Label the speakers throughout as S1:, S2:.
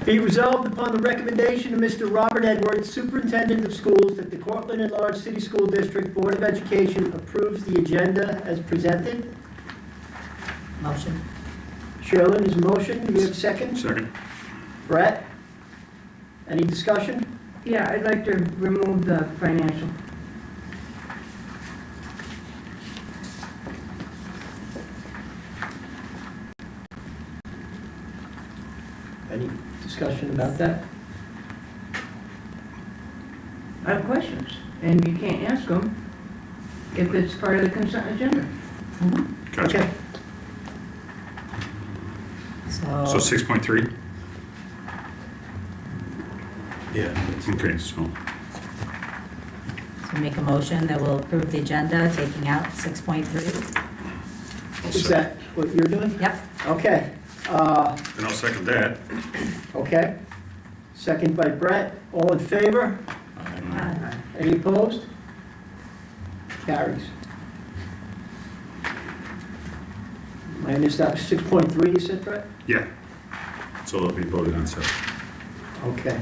S1: Be resolved upon the recommendation of Mr. Robert Edwards, Superintendent of Schools, that the Cortland and Large City School District Board of Education approves the agenda as presented.
S2: Motion.
S1: Sherilyn is a motion. Do we have a second?
S3: Second.
S1: Brett? Any discussion?
S4: Yeah, I'd like to remove the financial.
S1: Any discussion about that?
S4: I have questions, and you can't ask them if it's part of the consent agenda.
S3: Gotcha.
S1: Okay.
S3: So 6.3?
S5: Yeah.
S3: Okay, so
S2: So make a motion that will approve the agenda, taking out 6.3.
S1: Is that what you're doing?
S2: Yep.
S1: Okay.
S3: and I'll second that.
S1: Okay. Second by Brett. All in favor? Any opposed? Carries. Minus that 6.3, you said, Brett?
S3: Yeah. So it'll be voted on separate.
S1: Okay.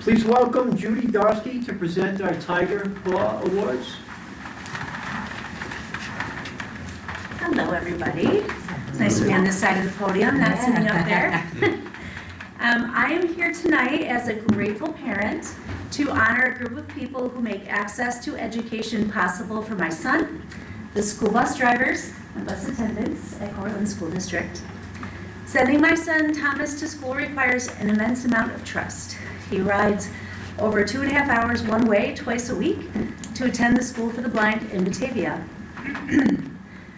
S1: Please welcome Judy Darsky to present our Tiger Claw Awards.
S6: Hello, everybody. It's nice to be on this side of the podium, not sitting up there. I am here tonight as a grateful parent to honor a group of people who make access to education possible for my son, the school bus drivers and bus attendants at Cortland School District. Sending my son Thomas to school requires an immense amount of trust. He rides over 2.5 hours one way twice a week to attend the School for the Blind in Batavia.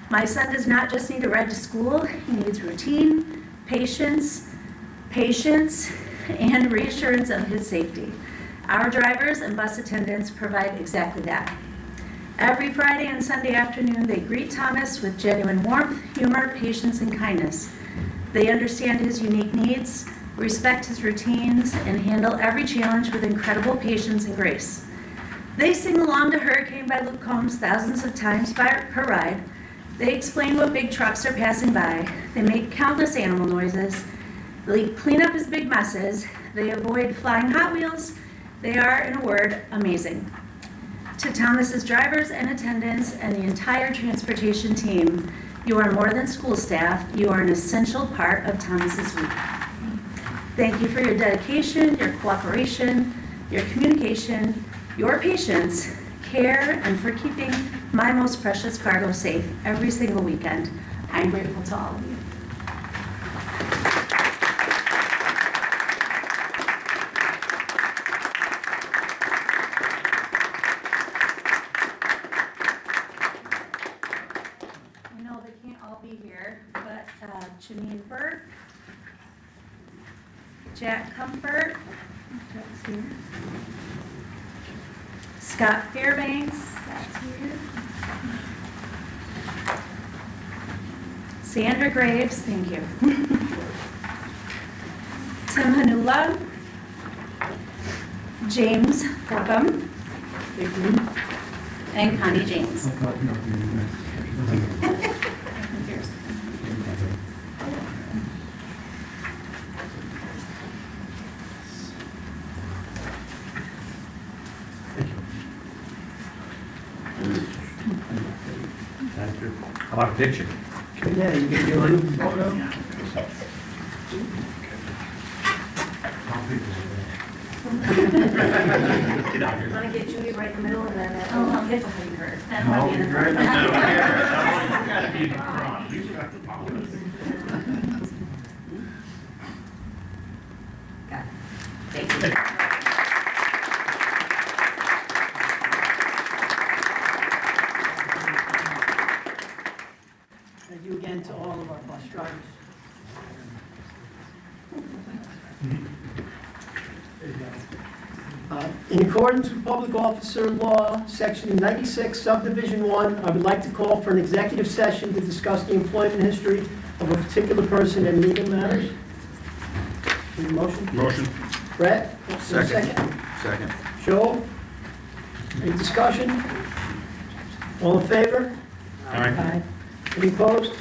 S6: My son does not just need a ride to school, he needs routine, patience, and reassurance of his safety. Our drivers and bus attendants provide exactly that. Every Friday and Sunday afternoon, they greet Thomas with genuine warmth, humor, patience, and kindness. They understand his unique needs, respect his routines, and handle every challenge with incredible patience and grace. They sing along to Hurricane by Luke Combs thousands of times per ride. They explain what big trucks are passing by. They make countless animal noises. They clean up his big messes. They avoid flying Hot Wheels. They are, in a word, amazing. To Thomas's drivers and attendants and the entire transportation team, you are more than school staff. You are an essential part of Thomas's week. Thank you for your dedication, your cooperation, your communication, your patience, care, and for keeping my most precious cargo safe every single weekend. I'm grateful to all of you. I know they can't all be here, but Janine Burke, Jack Comfort, Jack's here. Scott Fairbanks, that's here. Sandra Graves, thank you. Tim Hanula, James Forkham, and Connie James.
S5: How about a picture?
S1: Yeah, you get your group photo.
S5: Get out here.
S6: Want to get Judy right in the middle of that? Oh, I'll get behind her. That'll probably be in the front.
S5: Gotta be in the front. You got the power.
S2: Got it.
S6: Thank you.
S1: Thank you again to all of our bus drivers. In accordance with Public Officer Law, Section 96, Subdivision 1, I would like to call for an executive session to discuss the employment history of a particular person and legal matters. Need a motion?
S3: Motion.
S1: Brett?
S5: Second. Second.
S1: Joel? Any discussion? All in favor?
S3: All right.
S1: Any opposed?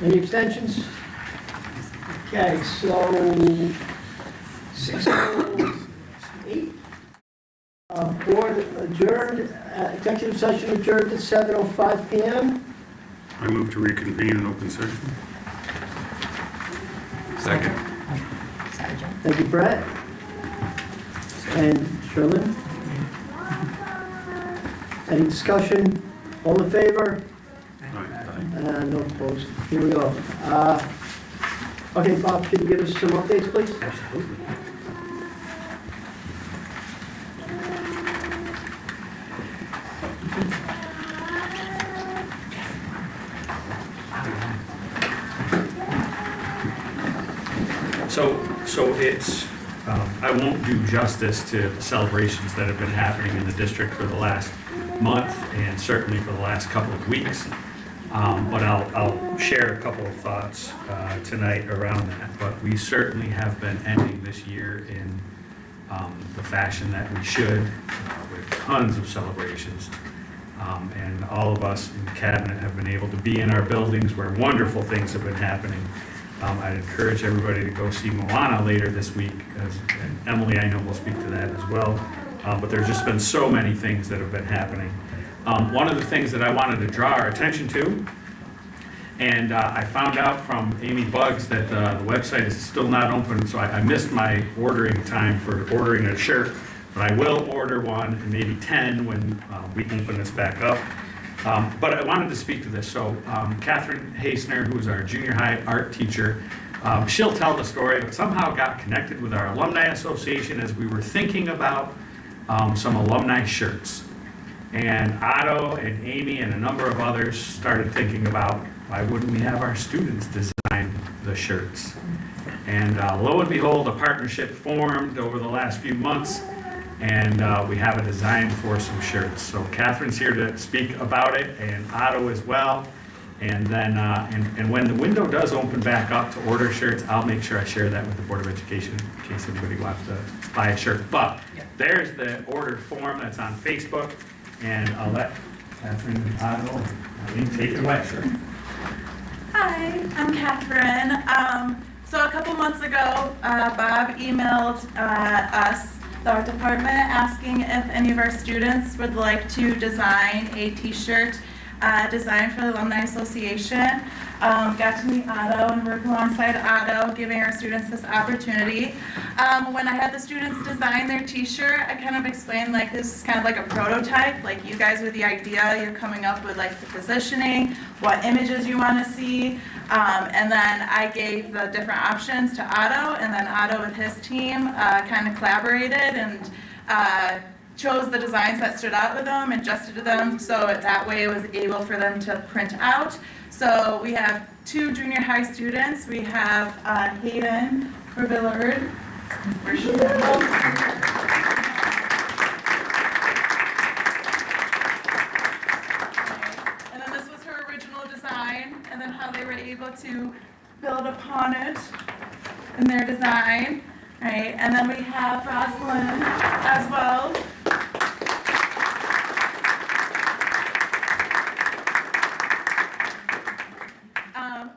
S1: Any abstentions? Okay, so 6:08. Board adjourned, executive session adjourned at 7:05 PM.
S3: I move to reconvene in open session. Second.
S2: Sorry, Joe.
S1: Thank you, Brett. And Sherlyn? Any discussion? All in favor? No opposed. Here we go. Okay, Bob, could you give us some updates, please?
S3: Absolutely. So it's, I won't do justice to the celebrations that have been happening in the district for the last month and certainly for the last couple of weeks. But I'll share a couple of thoughts tonight around that. But we certainly have been ending this year in the fashion that we should, with tons of celebrations. And all of us in the cabinet have been able to be in our buildings where wonderful things have been happening. I'd encourage everybody to go see Moana later this week, and Emily, I know, will speak to that as well. But there's just been so many things that have been happening. One of the things that I wanted to draw our attention to, and I found out from Amy Buggs that the website is still not open, so I missed my ordering time for ordering a shirt, but I will order one, and maybe 10 when we open this back up. But I wanted to speak to this. So Catherine Hasner, who's our junior high art teacher, she'll tell the story, but somehow got connected with our alumni association as we were thinking about some alumni shirts. And Otto and Amy and a number of others started thinking about, why wouldn't we have our students design the shirts? And lo and behold, a partnership formed over the last few months, and we have a design for some shirts. So Catherine's here to speak about it, and Otto as well. And then, and when the window does open back up to order shirts, I'll make sure I share that with the Board of Education in case anybody wants to buy a shirt. But there's the order form that's on Facebook, and I'll let Catherine and Otto take it away. Sure.
S7: Hi, I'm Catherine. So a couple months ago, Bob emailed us, the art department, asking if any of our students would like to design a t-shirt designed for the Alumni Association. Got to meet Otto and work alongside Otto, giving our students this opportunity. When I had the students design their t-shirt, I kind of explained like this is kind of like a prototype, like you guys are the idea, you're coming up with like the positioning, what images you want to see, and then I gave the different options to Otto, and then Otto with his team kind of collaborated and chose the designs that stood out with them, adjusted them, so that way it was able for them to print out. So we have 2 junior high students. We have Hayden Revillard. Where's she at? And then this was her original design, and then how they were able to build upon it in their design. Right, and then we have Rosalind as well.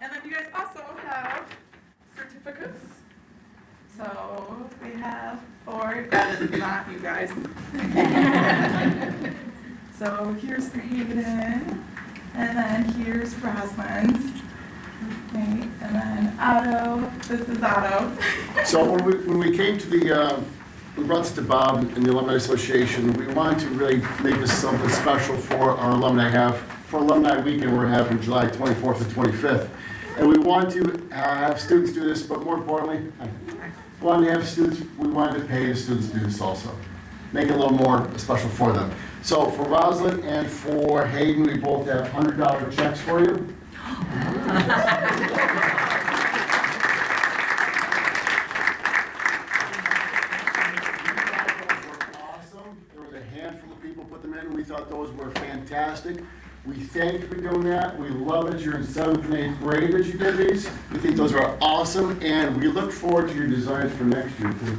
S7: And then you guys also have certificates. So we have 4, that is not you guys. So here's for Hayden, and then here's Rosalind's. Okay, and then Otto, this is Otto.
S8: So when we came to we brought this to Bob and the Alumni Association, we wanted to really make this something special for our alumni for Alumni Weekend we're having July 24th and 25th. And we wanted to have students do this, but more importantly, we wanted to pay the students to do this also. Make it a little more special for them. So for Rosalind and for Hayden, we both have $100 checks for you. Awesome. There was a handful of people put them in. We thought those were fantastic. We thank you for doing that. We love that you're in 7th and 8th grade that you did these. We think those are awesome, and we look forward to your designs for next year too.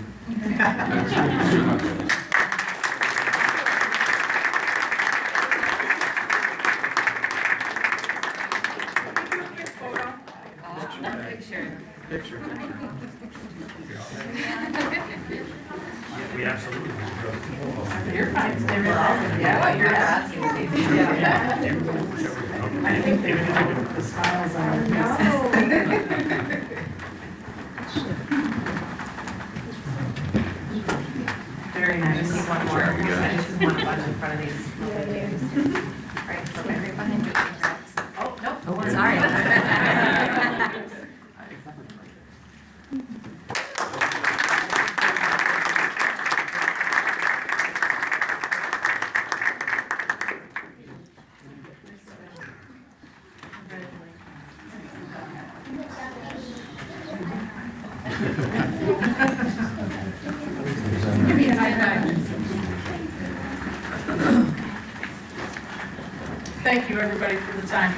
S3: we absolutely will.
S4: You're fine. Yeah, you're asking. I think the smiles on their faces. Very nice. I just need one more. I just want a bunch in front of these. Right, okay. Behind you. Oh, nope.
S2: Oh, sorry.
S7: Thank you, everybody, for the time.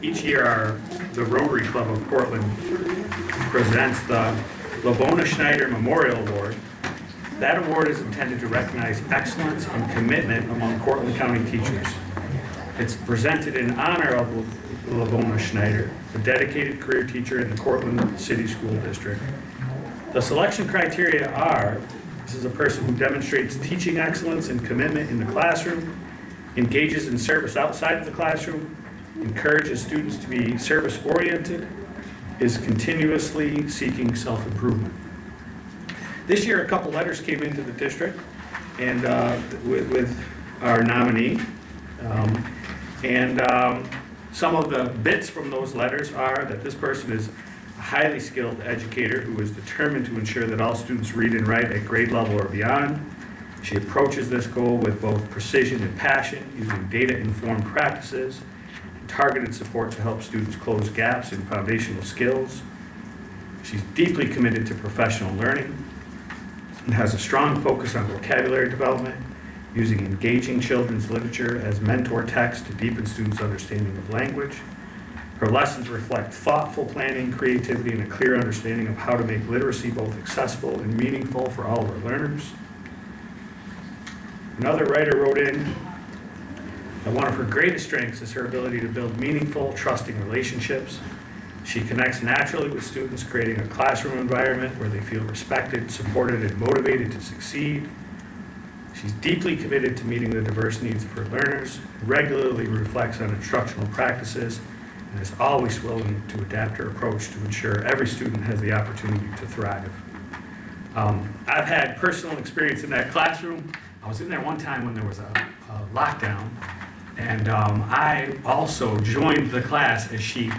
S3: Each year, the Rotary Club of Cortland presents the Lavona Schneider Memorial Award. That award is intended to recognize excellence and commitment among Cortland County teachers. It's presented in honor of Lavona Schneider, a dedicated career teacher in the Cortland City School District. The selection criteria are, this is a person who demonstrates teaching excellence and commitment in the classroom, engages in service outside of the classroom, encourages students to be service-oriented, is continuously seeking self-improvement. This year, a couple letters came into the district and with our nominee. Some of the bits from those letters are that this person is a highly skilled educator who is determined to ensure that all students read and write at grade level or beyond. She approaches this goal with both precision and passion, using data-informed practices and targeted support to help students close gaps in foundational skills. She's deeply committed to professional learning and has a strong focus on vocabulary development, using engaging children's literature as mentor text to deepen students' understanding of language. Her lessons reflect thoughtful planning, creativity, and a clear understanding of how to make literacy both accessible and meaningful for all of our learners. Another writer wrote in that one of her greatest strengths is her ability to build meaningful, trusting relationships. She connects naturally with students, creating a classroom environment where they feel respected, supported, and motivated to succeed. She's deeply committed to meeting the diverse needs of her learners, regularly reflects on instructional practices, and is always willing to adapt her approach to ensure every student has the opportunity to thrive. I've had personal experience in that classroom. I was in there one time when there was a lockdown, and I also joined the class as she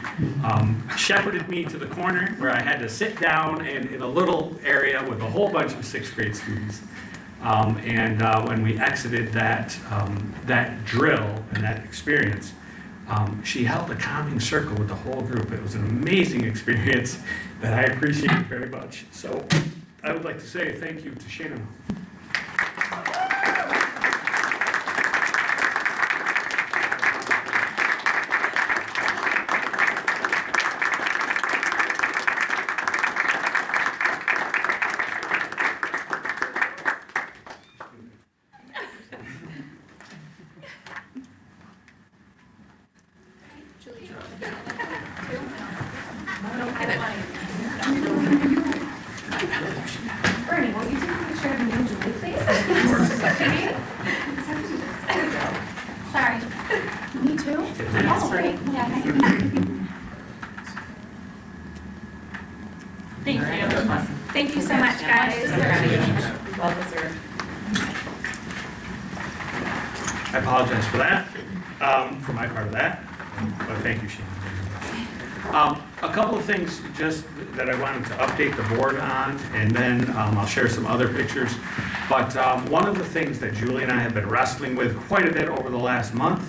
S3: shepherded me to the corner where I had to sit down in a little area with a whole bunch of sixth grade students. When we exited that drill and that experience, she held a calming circle with the whole group. It was an amazing experience that I appreciate very much. So I would like to say thank you to Shannon.
S9: Bernie, won't you take a picture of me and Julie, please? Sorry. Me too? Oh, great. Yeah.
S7: Thank you. Thank you so much, guys.
S4: Well deserved.
S3: I apologize for that, for my part of that, but thank you, Shannon, very much. A couple of things just that I wanted to update the board on, and then I'll share some other pictures. But one of the things that Julie and I have been wrestling with quite a bit over the last month,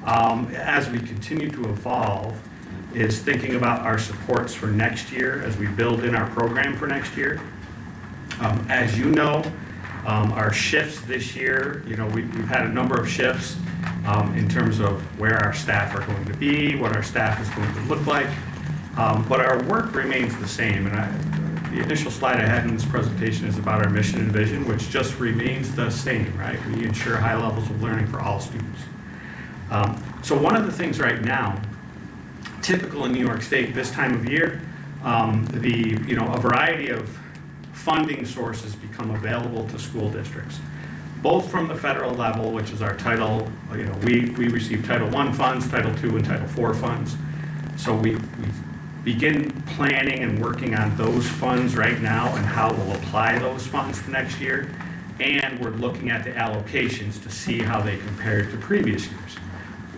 S3: as we continue to evolve, is thinking about our supports for next year as we build in our program for next year. As you know, our shifts this year, we've had a number of shifts in terms of where our staff are going to be, what our staff is going to look like. But our work remains the same, and the initial slide I had in this presentation is about our mission and vision, which just remains the same, right? We ensure high levels of learning for all students. So one of the things right now, typical in New York State this time of year, a variety of funding sources become available to school districts, both from the federal level, which is our title, we receive Title I funds, Title II, and Title IV funds. So we begin planning and working on those funds right now and how we'll apply those funds to next year. And we're looking at the allocations to see how they compare to previous years.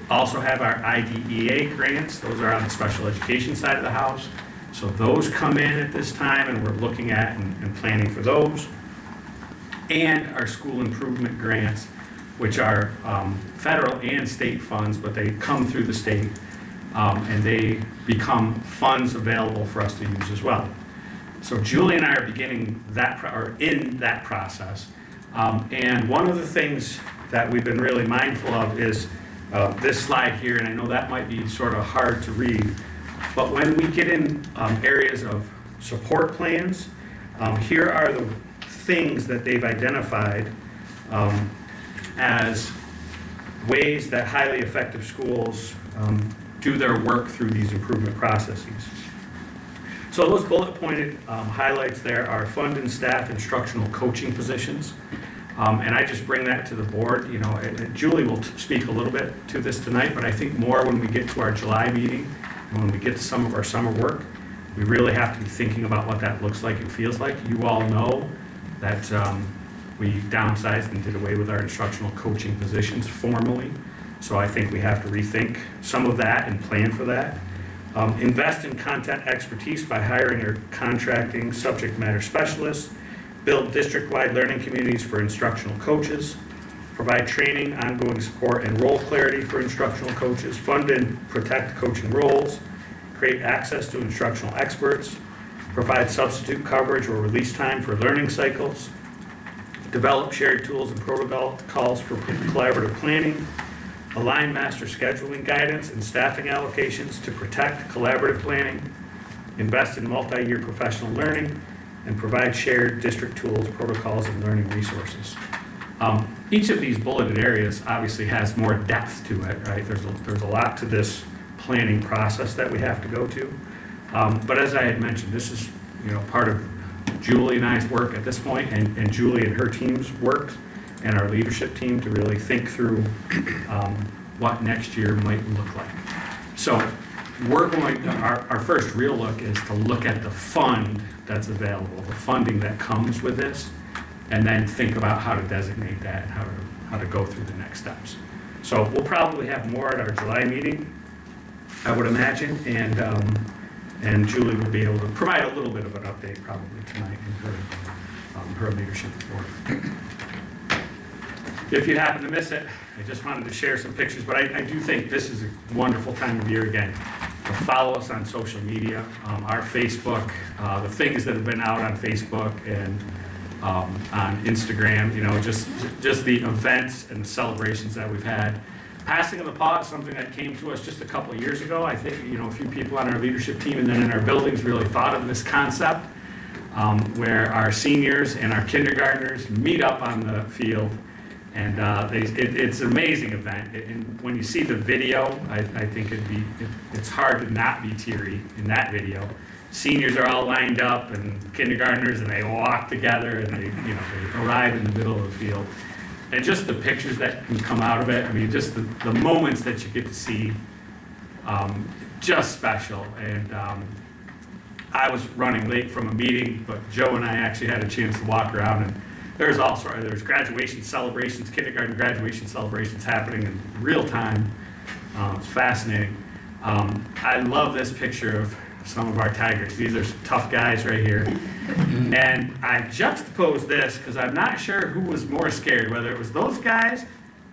S3: Also have our IDEA grants. Those are on the special education side of the house. So those come in at this time, and we're looking at and planning for those. And our school improvement grants, which are federal and state funds, but they come through the state, and they become funds available for us to use as well. So Julie and I are beginning in that process. And one of the things that we've been really mindful of is this slide here, and I know that might be sort of hard to read, but when we get in areas of support plans, here are the things that they've identified as ways that highly effective schools do their work through these improvement processes. So those bullet pointed highlights there are fund and staff instructional coaching positions. And I just bring that to the board, and Julie will speak a little bit to this tonight, but I think more when we get to our July meeting and when we get to some of our summer work, we really have to be thinking about what that looks like and feels like. You all know that we downsized and did away with our instructional coaching positions formally. So I think we have to rethink some of that and plan for that. Invest in content expertise by hiring or contracting subject matter specialists. Build district-wide learning communities for instructional coaches. Provide training, ongoing support, and role clarity for instructional coaches. Fund and protect coaching roles. Create access to instructional experts. Provide substitute coverage or release time for learning cycles. Develop shared tools and protocols for collaborative planning. Align master scheduling guidance and staffing allocations to protect collaborative planning. Invest in multi-year professional learning. And provide shared district tools, protocols, and learning resources. Each of these bulleted areas obviously has more depth to it, right? There's a lot to this planning process that we have to go to. But as I had mentioned, this is part of Julie and I's work at this point, and Julie and her team's work, and our leadership team to really think through what next year might look like. So we're our first real look is to look at the fund that's available, the funding that comes with this, and then think about how to designate that and how to go through the next steps. So we'll probably have more at our July meeting, I would imagine, and Julie will be able to provide a little bit of an update probably tonight in her leadership report. If you happen to miss it, I just wanted to share some pictures, but I do think this is a wonderful time of year again. Follow us on social media, our Facebook, the things that have been out on Facebook and on Instagram, just the events and the celebrations that we've had. Passing of the Paw is something that came to us just a couple of years ago. I think, a few people on our leadership team and then in our buildings really thought of this concept where our seniors and our kindergartners meet up on the field. And it's an amazing event. And when you see the video, I think it's hard to not be teary in that video. Seniors are all lined up and kindergartners, and they walk together, and they arrive in the middle of the field. And just the pictures that can come out of it, just the moments that you get to see, just special. And I was running late from a meeting, but Joe and I actually had a chance to walk around, and there's graduation celebrations, kindergarten graduation celebrations happening in real time. It's fascinating. I love this picture of some of our Tigers. These are some tough guys right here. And I juxtaposed this because I'm not sure who was more scared, whether it was those guys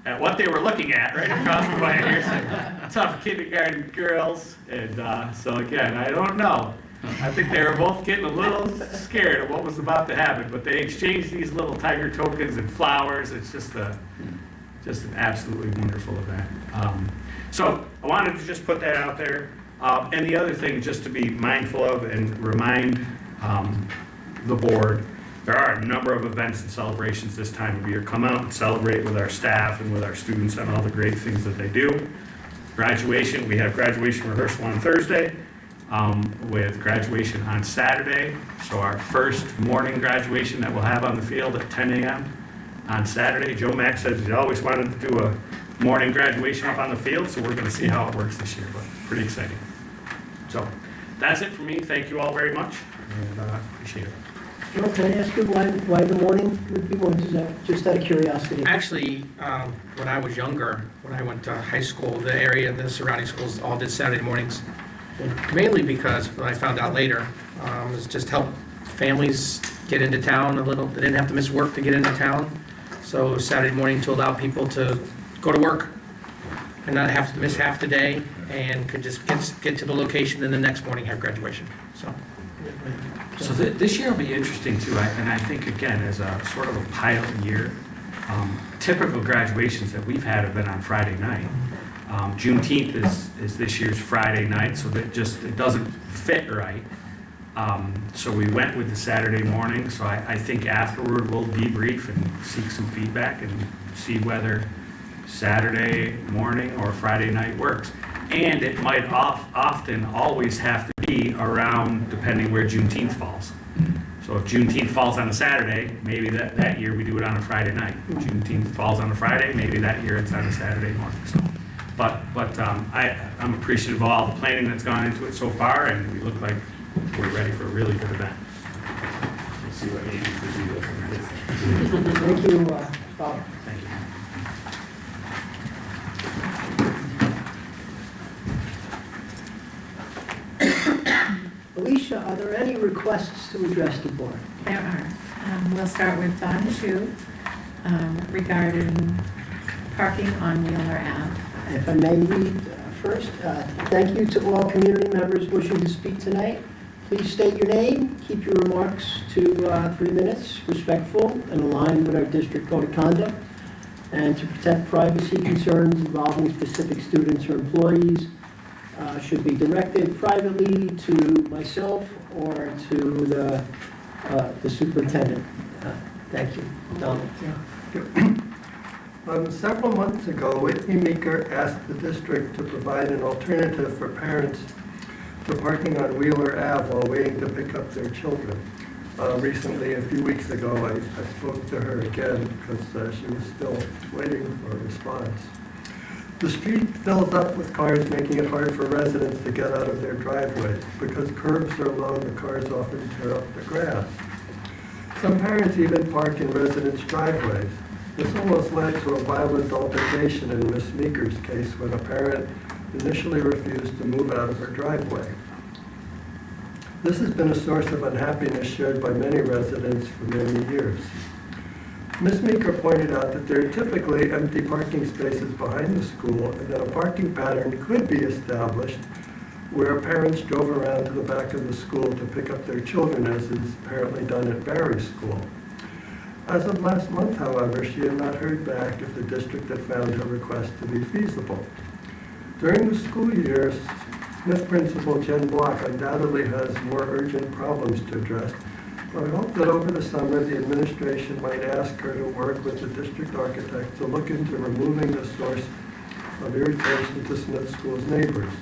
S3: at what they were looking at right across the way. Here's some tough kindergarten girls. And so again, I don't know. I think they were both getting a little scared of what was about to happen, but they exchanged these little tiger tokens and flowers. It's just an absolutely wonderful event. So I wanted to just put that out there. And the other thing just to be mindful of and remind the board. There are a number of events and celebrations this time of year. Come out and celebrate with our staff and with our students on all the great things that they do. Graduation, we have graduation rehearsal on Thursday, with graduation on Saturday. So our first morning graduation that we'll have on the field at 10 a.m. on Saturday. Joe Mack says he always wanted to do a morning graduation up on the field, so we're going to see how it works this year, but pretty exciting. So that's it for me. Thank you all very much, and appreciate it.
S1: Joe, can I ask you why the morning would be one? Just out of curiosity.
S10: Actually, when I was younger, when I went to high school, the area, the surrounding schools all did Saturday mornings. Mainly because, what I found out later, was just help families get into town a little. They didn't have to miss work to get into town. So Saturday morning to allow people to go to work and not have to miss half the day and could just get to the location and the next morning have graduation.
S3: So this year will be interesting too, and I think again, as a sort of a pilot year, typical graduations that we've had have been on Friday night. Juneteenth is this year's Friday night, so that it doesn't fit right. So we went with the Saturday morning, so I think afterward we'll debrief and seek some feedback and see whether Saturday morning or Friday night works. And it might often always have to be around, depending where Juneteenth falls. So if Juneteenth falls on a Saturday, maybe that year we do it on a Friday night. If Juneteenth falls on a Friday, maybe that year it's on a Saturday morning. So, but I'm appreciative of all the planning that's gone into it so far, and we look like we're ready for a really good event. We'll see what Amy can do.
S1: Thank you, Bob.
S3: Thank you.
S1: Alicia, are there any requests to address the board?
S4: There are. We'll start with Don Chu regarding parking on Wheeler Ave.
S1: If I may read first, thank you to all community members wishing to speak tonight. Please state your name, keep your remarks to 3 minutes, respectful and aligned with our district code of conduct, and to protect privacy concerns involving specific students or employees should be directed privately to myself or to the superintendent. Thank you. Donald.
S11: Several months ago, Whitney Meeker asked the district to provide an alternative for parents to parking on Wheeler Ave while waiting to pick up their children. Recently, a few weeks ago, I spoke to her again because she was still waiting for a response. The street fills up with cars, making it hard for residents to get out of their driveways. Because curbs are low, the cars often tear up the grass. Some parents even park in residents' driveways. This almost led to a violent altercation in Ms. Meeker's case when a parent initially refused to move out of her driveway. This has been a source of unhappiness shared by many residents for many years. Ms. Meeker pointed out that there are typically empty parking spaces behind the school and that a parking pattern could be established where parents drove around to the back of the school to pick up their children, as is apparently done at Barry School. As of last month, however, she had not heard back if the district had found her request to be feasible. During the school year, Smith Principal Jen Block undoubtedly has more urgent problems to address, but I hope that over the summer the administration might ask her to work with the district architect to look into removing the source of irritation to Smith School's neighbors.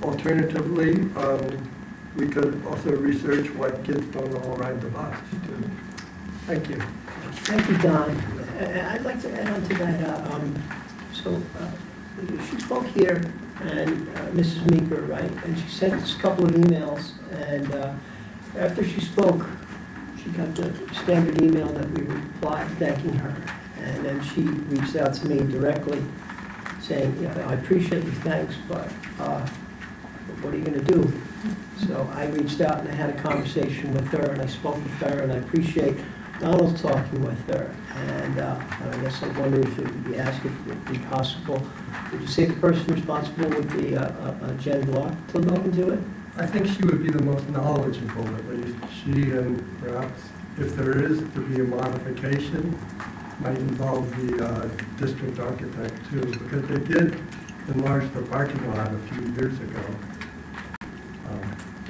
S11: Alternatively, we could also research why kids don't all ride the bus. Thank you.
S1: Thank you, Don. I'd like to add on to that. So she spoke here, and Mrs. Meeker, right? And she sent us a couple of emails, and after she spoke, she got the standard email that we replied thanking her, and then she reached out to me directly saying, yeah, I appreciate your thanks, but what are you going to do? So I reached out and I had a conversation with her, and I spoke with her, and I appreciate Donald talking with her, and I guess I wonder if it would be asked if it would be possible. Would you say the person responsible would be Jen Block to look into it?
S11: I think she would be the most knowledgeable, at least. She and perhaps, if there is to be a modification, might involve the district architect too, because they did enlarge the parking lot a few years ago.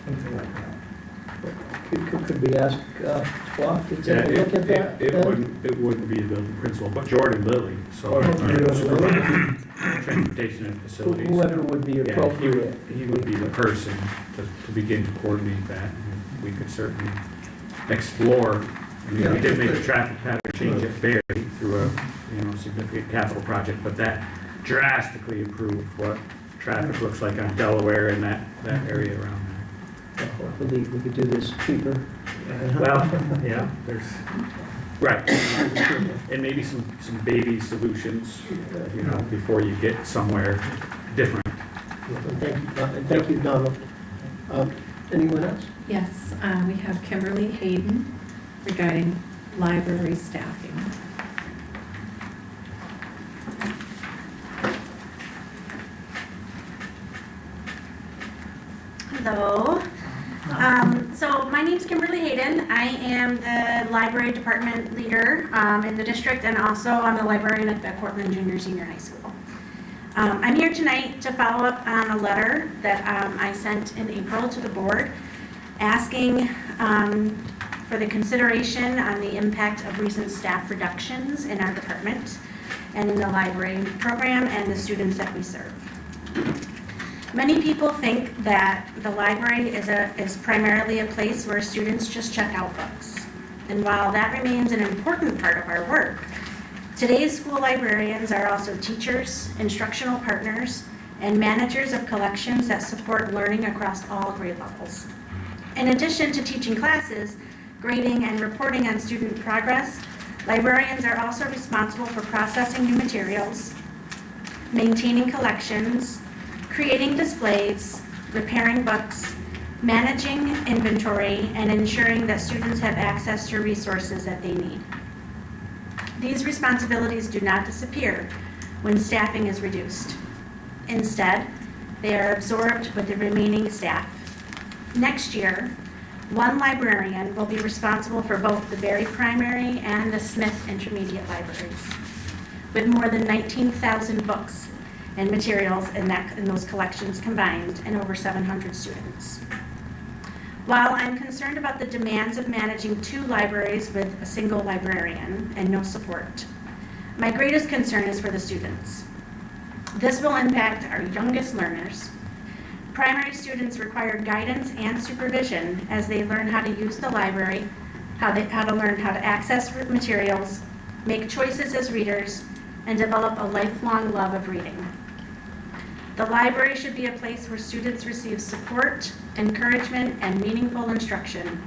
S11: Something like that.
S1: Could we ask Squawk to take a
S3: Yeah,
S1: look at that?
S3: it wouldn't be the building principal, but Jordan Lilly, so. Transportation and facilities.
S1: Whoever would be
S3: Yeah,
S1: appropriate.
S3: he would be the person to begin to coordinate that. We could certainly explore. I mean, we did make a traffic pattern change at Berry through a, significant capital project, but that drastically improved what traffic looks like on Delaware and that area around there.
S1: Hopefully, we could do this cheaper.
S3: Well, yeah, right. And maybe some baby solutions, before you get somewhere different.
S1: Thank you, Donald. Anyone else?
S4: Yes, we have Kimberly Hayden regarding library staffing.
S6: Hello. So my name's Kimberly Hayden. I am the library department leader in the district, and also I'm the librarian at the Cortland Junior Senior High School. I'm here tonight to follow up on a letter that I sent in April to the board asking for the consideration on the impact of recent staff reductions in our department and in the library program and the students that we serve. Many people think that the library is primarily a place where students just check out books. And while that remains an important part of our work, today's school librarians are also teachers, instructional partners, and managers of collections that support learning across all grade levels. In addition to teaching classes, grading, and reporting on student progress, librarians are also responsible for processing new materials, maintaining collections, creating displays, repairing books, managing inventory, and ensuring that students have access to resources that they need. These responsibilities do not disappear when staffing is reduced. Instead, they are absorbed with the remaining staff. Next year, one librarian will be responsible for both the Berry Primary and the Smith Intermediate Libraries, with more than 19,000 books and materials in those collections combined, and over 700 students. While I'm concerned about the demands of managing 2 libraries with a single librarian and no support, my greatest concern is for the students. This will impact our youngest learners. Primary students require guidance and supervision as they learn how to use the library, how to learn how to access materials, make choices as readers, and develop a lifelong love of reading. The library should be a place where students receive support, encouragement, and meaningful instruction,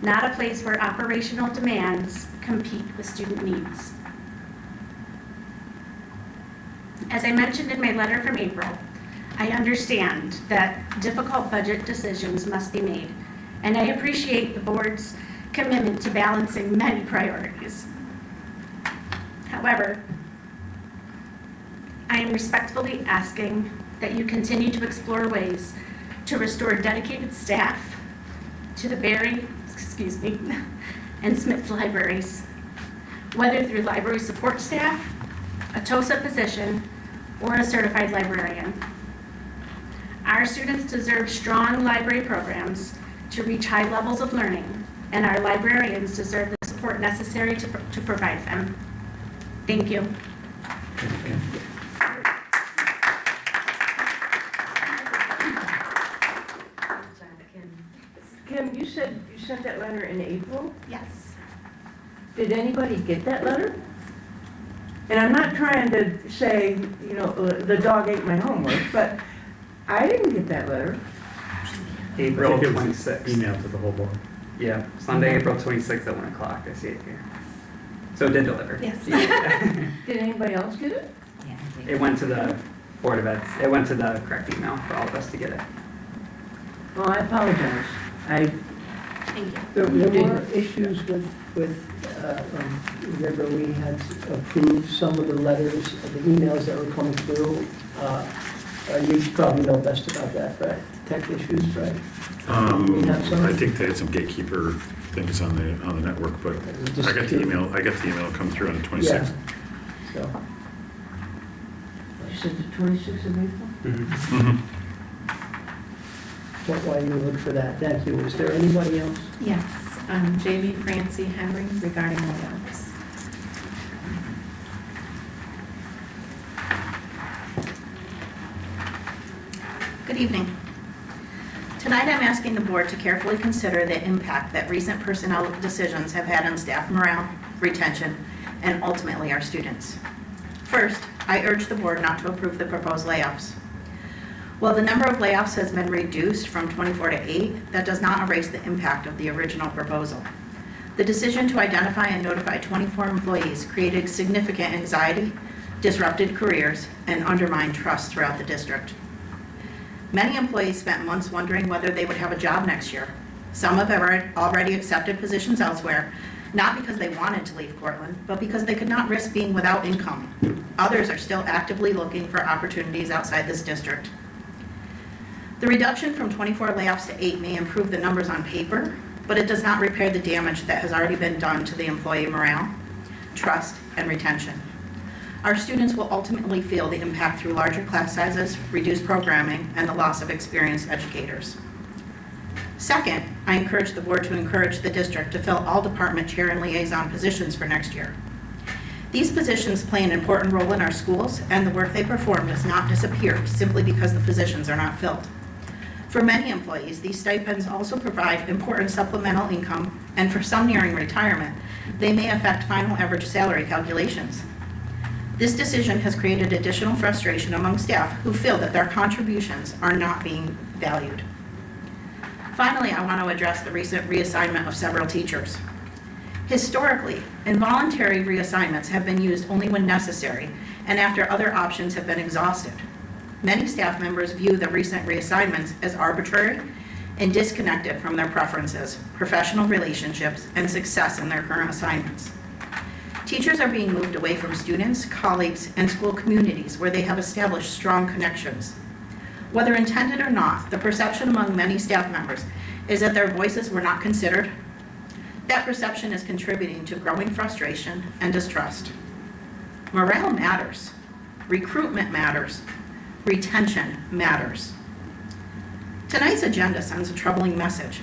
S6: not a place where operational demands compete with student needs. As I mentioned in my letter from April, I understand that difficult budget decisions must be made, and I appreciate the board's commitment to balancing many priorities. However, I am respectfully asking that you continue to explore ways to restore dedicated staff to the Berry, and Smith libraries, whether through library support staff, a TOSA position, or a certified librarian. Our students deserve strong library programs to reach high levels of learning, and our librarians deserve the support necessary to provide them. Thank you.
S12: Kim, you said you sent that letter in April?
S6: Yes.
S12: Did anybody get that letter? And I'm not trying to say, the dog ate my homework, but I didn't get that letter.
S3: April 26th. Email to the whole board.
S13: Yeah, Sunday, April 26th at 1 o'clock. I see it here. So it did deliver.
S6: Yes.
S12: Did anybody else get it?
S2: Yeah, I think-
S13: It went to the Board of Ed. It went to the correct email for all of us to get it.
S12: Oh, I apologize.
S6: Thank you.
S1: There were issues with, remember we had approved some of the letters, the emails that were coming through. You probably know best about that, right? Tech issues, right? We have some?
S5: I think they had some gatekeeper things on the network, but I got the email come through on the 26th.
S1: So,
S12: You said the 26th of April?
S5: Mhm.
S1: while you look for that, thank you. Is there anybody else?
S4: Yes, Jamie Francie Henry regarding layoffs.
S14: Good evening. Tonight, I'm asking the board to carefully consider the impact that recent personnel decisions have had on staff morale, retention, and ultimately our students. First, I urge the board not to approve the proposed layoffs. While the number of layoffs has been reduced from 24 to 8, that does not erase the impact of the original proposal. The decision to identify and notify 24 employees created significant anxiety, disrupted careers, and undermined trust throughout the district. Many employees spent months wondering whether they would have a job next year. Some have already accepted positions elsewhere, not because they wanted to leave Cortland, but because they could not risk being without income. Others are still actively looking for opportunities outside this district. The reduction from 24 layoffs to 8 may improve the numbers on paper, but it does not repair the damage that has already been done to the employee morale, trust, and retention. Our students will ultimately feel the impact through larger class sizes, reduced programming, and the loss of experienced educators. Second, I encourage the board to encourage the district to fill all department chair and liaison positions for next year. These positions play an important role in our schools, and the work they perform does not disappear simply because the positions are not filled. For many employees, these stipends also provide important supplemental income, and for some nearing retirement, they may affect final average salary calculations. This decision has created additional frustration among staff who feel that their contributions are not being valued. Finally, I want to address the recent reassignment of several teachers. Historically, involuntary reassignments have been used only when necessary and after other options have been exhausted. Many staff members view the recent reassignments as arbitrary and disconnected from their preferences, professional relationships, and success in their current assignments. Teachers are being moved away from students, colleagues, and school communities where they have established strong connections. Whether intended or not, the perception among many staff members is that their voices were not considered. That perception is contributing to growing frustration and distrust. Morale matters. Recruitment matters. Retention matters. Tonight's agenda sends a troubling message.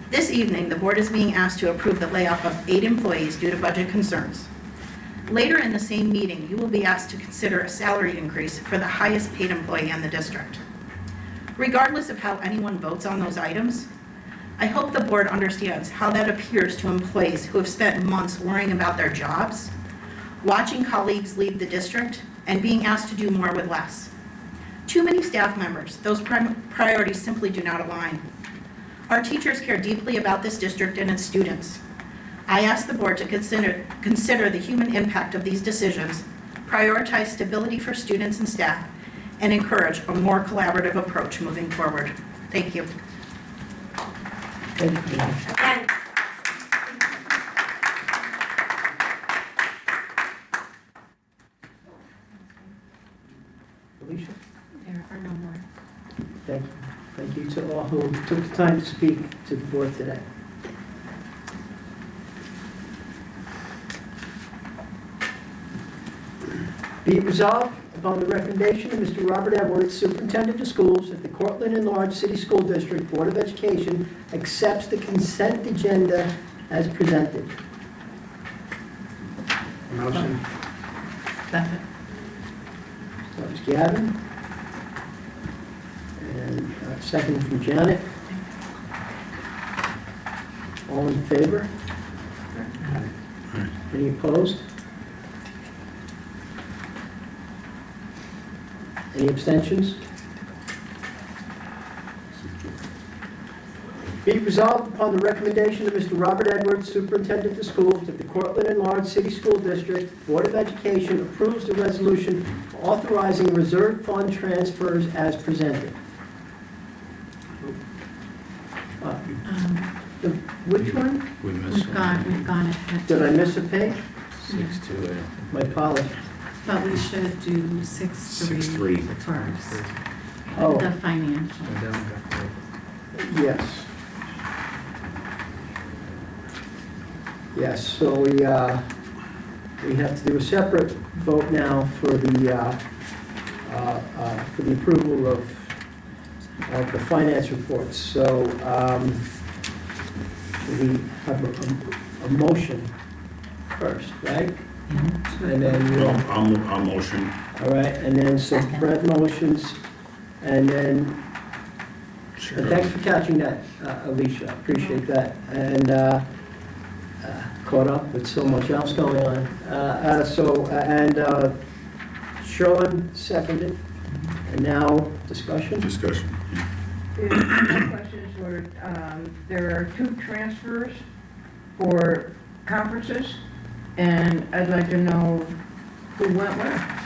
S14: This evening, the board is being asked to approve the layoff of 8 employees due to budget concerns. Later in the same meeting, you will be asked to consider a salary increase for the highest paid employee in the district. Regardless of how anyone votes on those items, I hope the board understands how that appears to employees who have spent months worrying about their jobs, watching colleagues leave the district, and being asked to do more with less. Too many staff members, those priorities simply do not align. Our teachers care deeply about this district and its students. I ask the board to consider the human impact of these decisions, prioritize stability for students and staff, and encourage a more collaborative approach moving forward. Thank you.
S1: Thank you. Alicia?
S4: There are no more.
S1: Thank you. Thank you to all who took the time to speak to the board today. Be it resolved upon the recommendation of Mr. Robert Edwards, Superintendent of Schools, that the Cortland Enlarged City School District Board of Education accepts the consent agenda as presented.
S10: Motion.
S4: Second.
S1: That was Gavin. And second from Janet. All in favor? Any opposed? Any abstentions? Be it resolved upon the recommendation of Mr. Robert Edwards, Superintendent of Schools, that the Cortland Enlarged City School District Board of Education approves the resolution authorizing reserve fund transfers as presented. Which one?
S5: We missed
S4: We've
S5: one.
S4: gone ahead.
S1: Did I miss a page?
S5: 6-2.
S1: My apologies.
S4: But we should do 6-3
S5: 6-3.
S4: first.
S1: Oh.
S4: The financial.
S1: Yes. Yes, so we have to do a separate vote now for the approval of of the finance reports. So we have a motion first, right? And then we'll.
S5: I'll motion.
S1: All right, and then some
S2: Second.
S1: Brett motions, and then, and thanks for catching that, Alicia, appreciate that. And caught up with so much else going on. Sean seconded, and now discussion?
S5: Discussion.
S12: The questions were, there are 2 transfers for conferences, and I'd like to know who went where.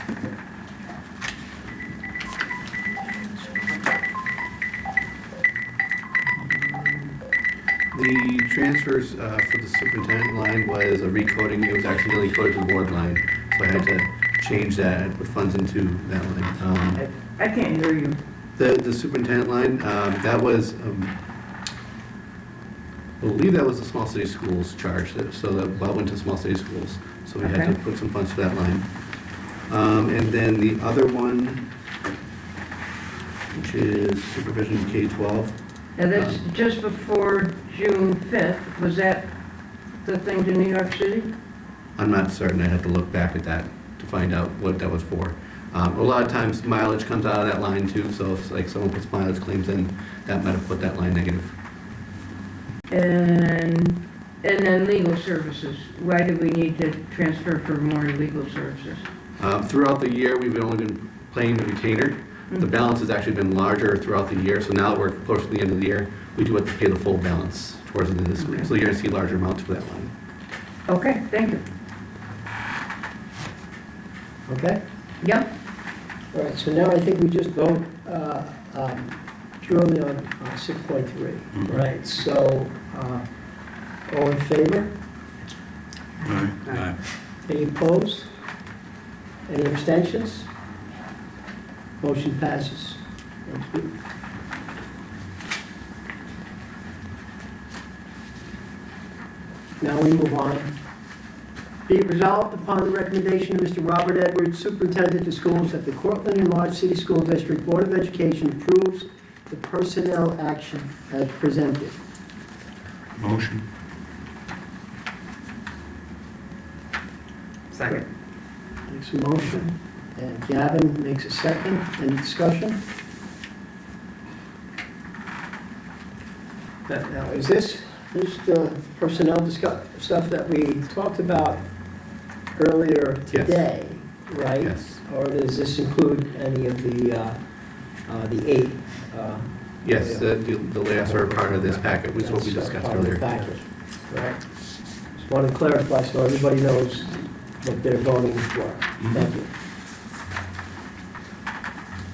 S15: The transfers for the superintendent line was a recoding. It was accidentally coded to the board line, so I had to change that and put funds into that line.
S12: I can't hear you.
S15: The superintendent line, that was, I believe that was the small city schools charge, so that well went to small city schools. So we had to
S12: Okay.
S15: put some funds for that line. And then the other one, which is supervision K-12.
S12: Now, that's just before June 5th. Was that the thing to New York City?
S15: I'm not certain. I have to look back at that to find out what that was for. A lot of times mileage comes out of that line too, so if like someone puts mileage claims in, that might have put that line negative.
S12: And then legal services. Why do we need to transfer for more legal services?
S15: Throughout the year, we've only been paying the retainer. The balance has actually been larger throughout the year, so now that we're close to the end of the year, we do have to pay the full balance towards the end of this week. So you're gonna see larger amounts for that line.
S12: Okay, thank you.
S1: Okay?
S12: Yep.
S1: All right, so now I think we just vote purely on 6.3, right? So, all in favor?
S5: Aye.
S1: Any opposed? Any abstentions? Motion passes. Thank you. Now we move on. Be it resolved upon the recommendation of Mr. Robert Edwards, Superintendent of Schools, that the Cortland Enlarged City School District Board of Education approves the personnel action as presented.
S5: Motion.
S13: Second.
S1: Makes a motion, and Gavin makes a second. Any discussion? Now, is this the personnel stuff that we talked about earlier today, right?
S15: Yes.
S1: Or does this include any of the 8?
S15: Yes, the last are part of this packet, which is what we
S1: That's
S15: discussed
S1: part of the
S15: earlier.
S1: packet, right? Just want to clarify so everybody knows what they're voting for. Thank you.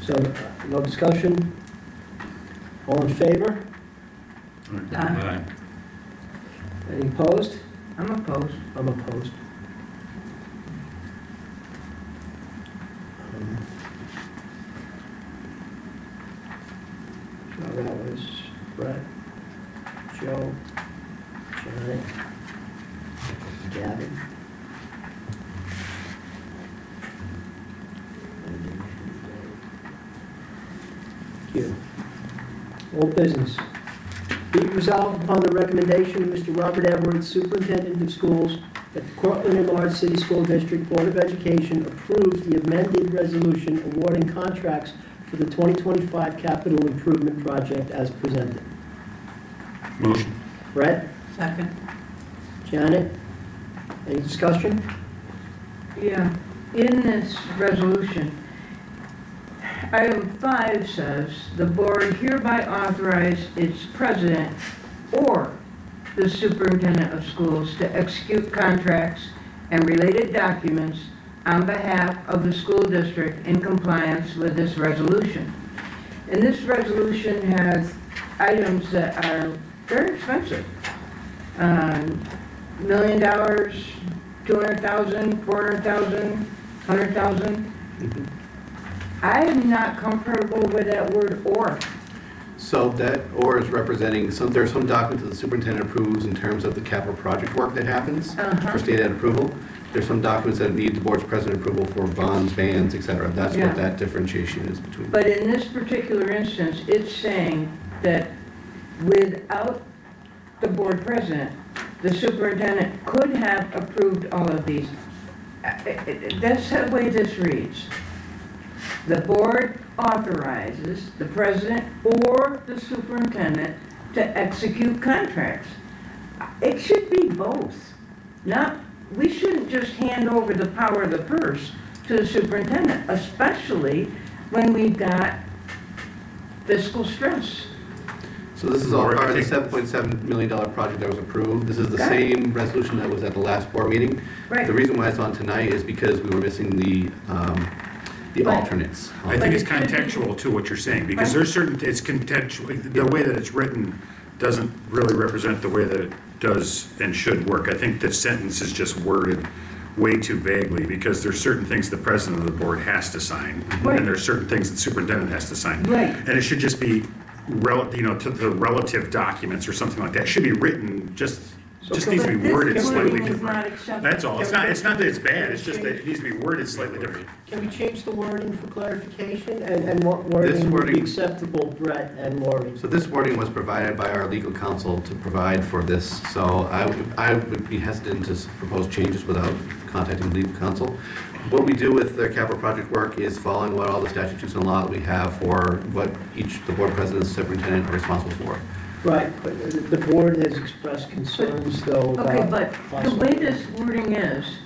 S1: So, no discussion? All in favor?
S5: Aye.
S1: Any opposed?
S12: I'm opposed.
S1: I'm opposed. So that was Brett, Joe, Janet, Gavin. Thank you. Old business. Be it resolved upon the recommendation of Mr. Robert Edwards, Superintendent of Schools, that the Cortland Enlarged City School District Board of Education approves the amended resolution awarding contracts for the 2025 capital improvement project as presented.
S5: Motion.
S1: Brett?
S12: Second.
S1: Janet? Any discussion?
S12: Yeah, in this resolution, item 5 says, "The board hereby authorize its president or the superintendent of schools to execute contracts and related documents on behalf of the school district in compliance with this resolution." And this resolution has items that are very expensive. $1 million, 200,000, 400,000, 100,000. I am not comfortable with that word "or."
S15: So that or is representing there's some documents that the superintendent approves in terms of the capital project work that happens for state aid approval. There's some documents that need the board's president approval for bonds, bans, et cetera. That's
S12: Yeah.
S15: what that differentiation is between.
S12: But in this particular instance, it's saying that without the board president, the superintendent could have approved all of these. That's the way this reads. The board authorizes the president or the superintendent to execute contracts. It should be both. We shouldn't just hand over the power of the purse to the superintendent, especially when we've got fiscal stress.
S15: So this is all part of the $7.7 million project that was approved. This is the same resolution that was at the last board meeting.
S12: Right.
S15: The reason why it's on tonight is because we were missing the alternates.
S5: I think it's contextual to what you're saying, because there's certain, it's contextual, the way that it's written doesn't really represent the way that it does and should work. I think the sentence is just worded way too vaguely, because there's certain things the president of the board has to sign, and there's certain things the superintendent has to sign.
S12: Right.
S5: And it should just be, to the relative documents or something like that. It should be written, just needs to be worded slightly different. That's all. It's not that it's bad, it's just that it needs to be worded slightly different.
S1: Can we change the wording for clarification, and what wording would be acceptable, Brett and Maureen?
S15: So this wording was provided by our legal counsel to provide for this, so I would be hesitant to propose changes without contacting legal counsel. What we do with the capital project work is following what all the statutes and law that we have for what the board president and superintendent are responsible for.
S1: Right, but the board has expressed concerns, though, about...
S12: Okay, but the way this wording is,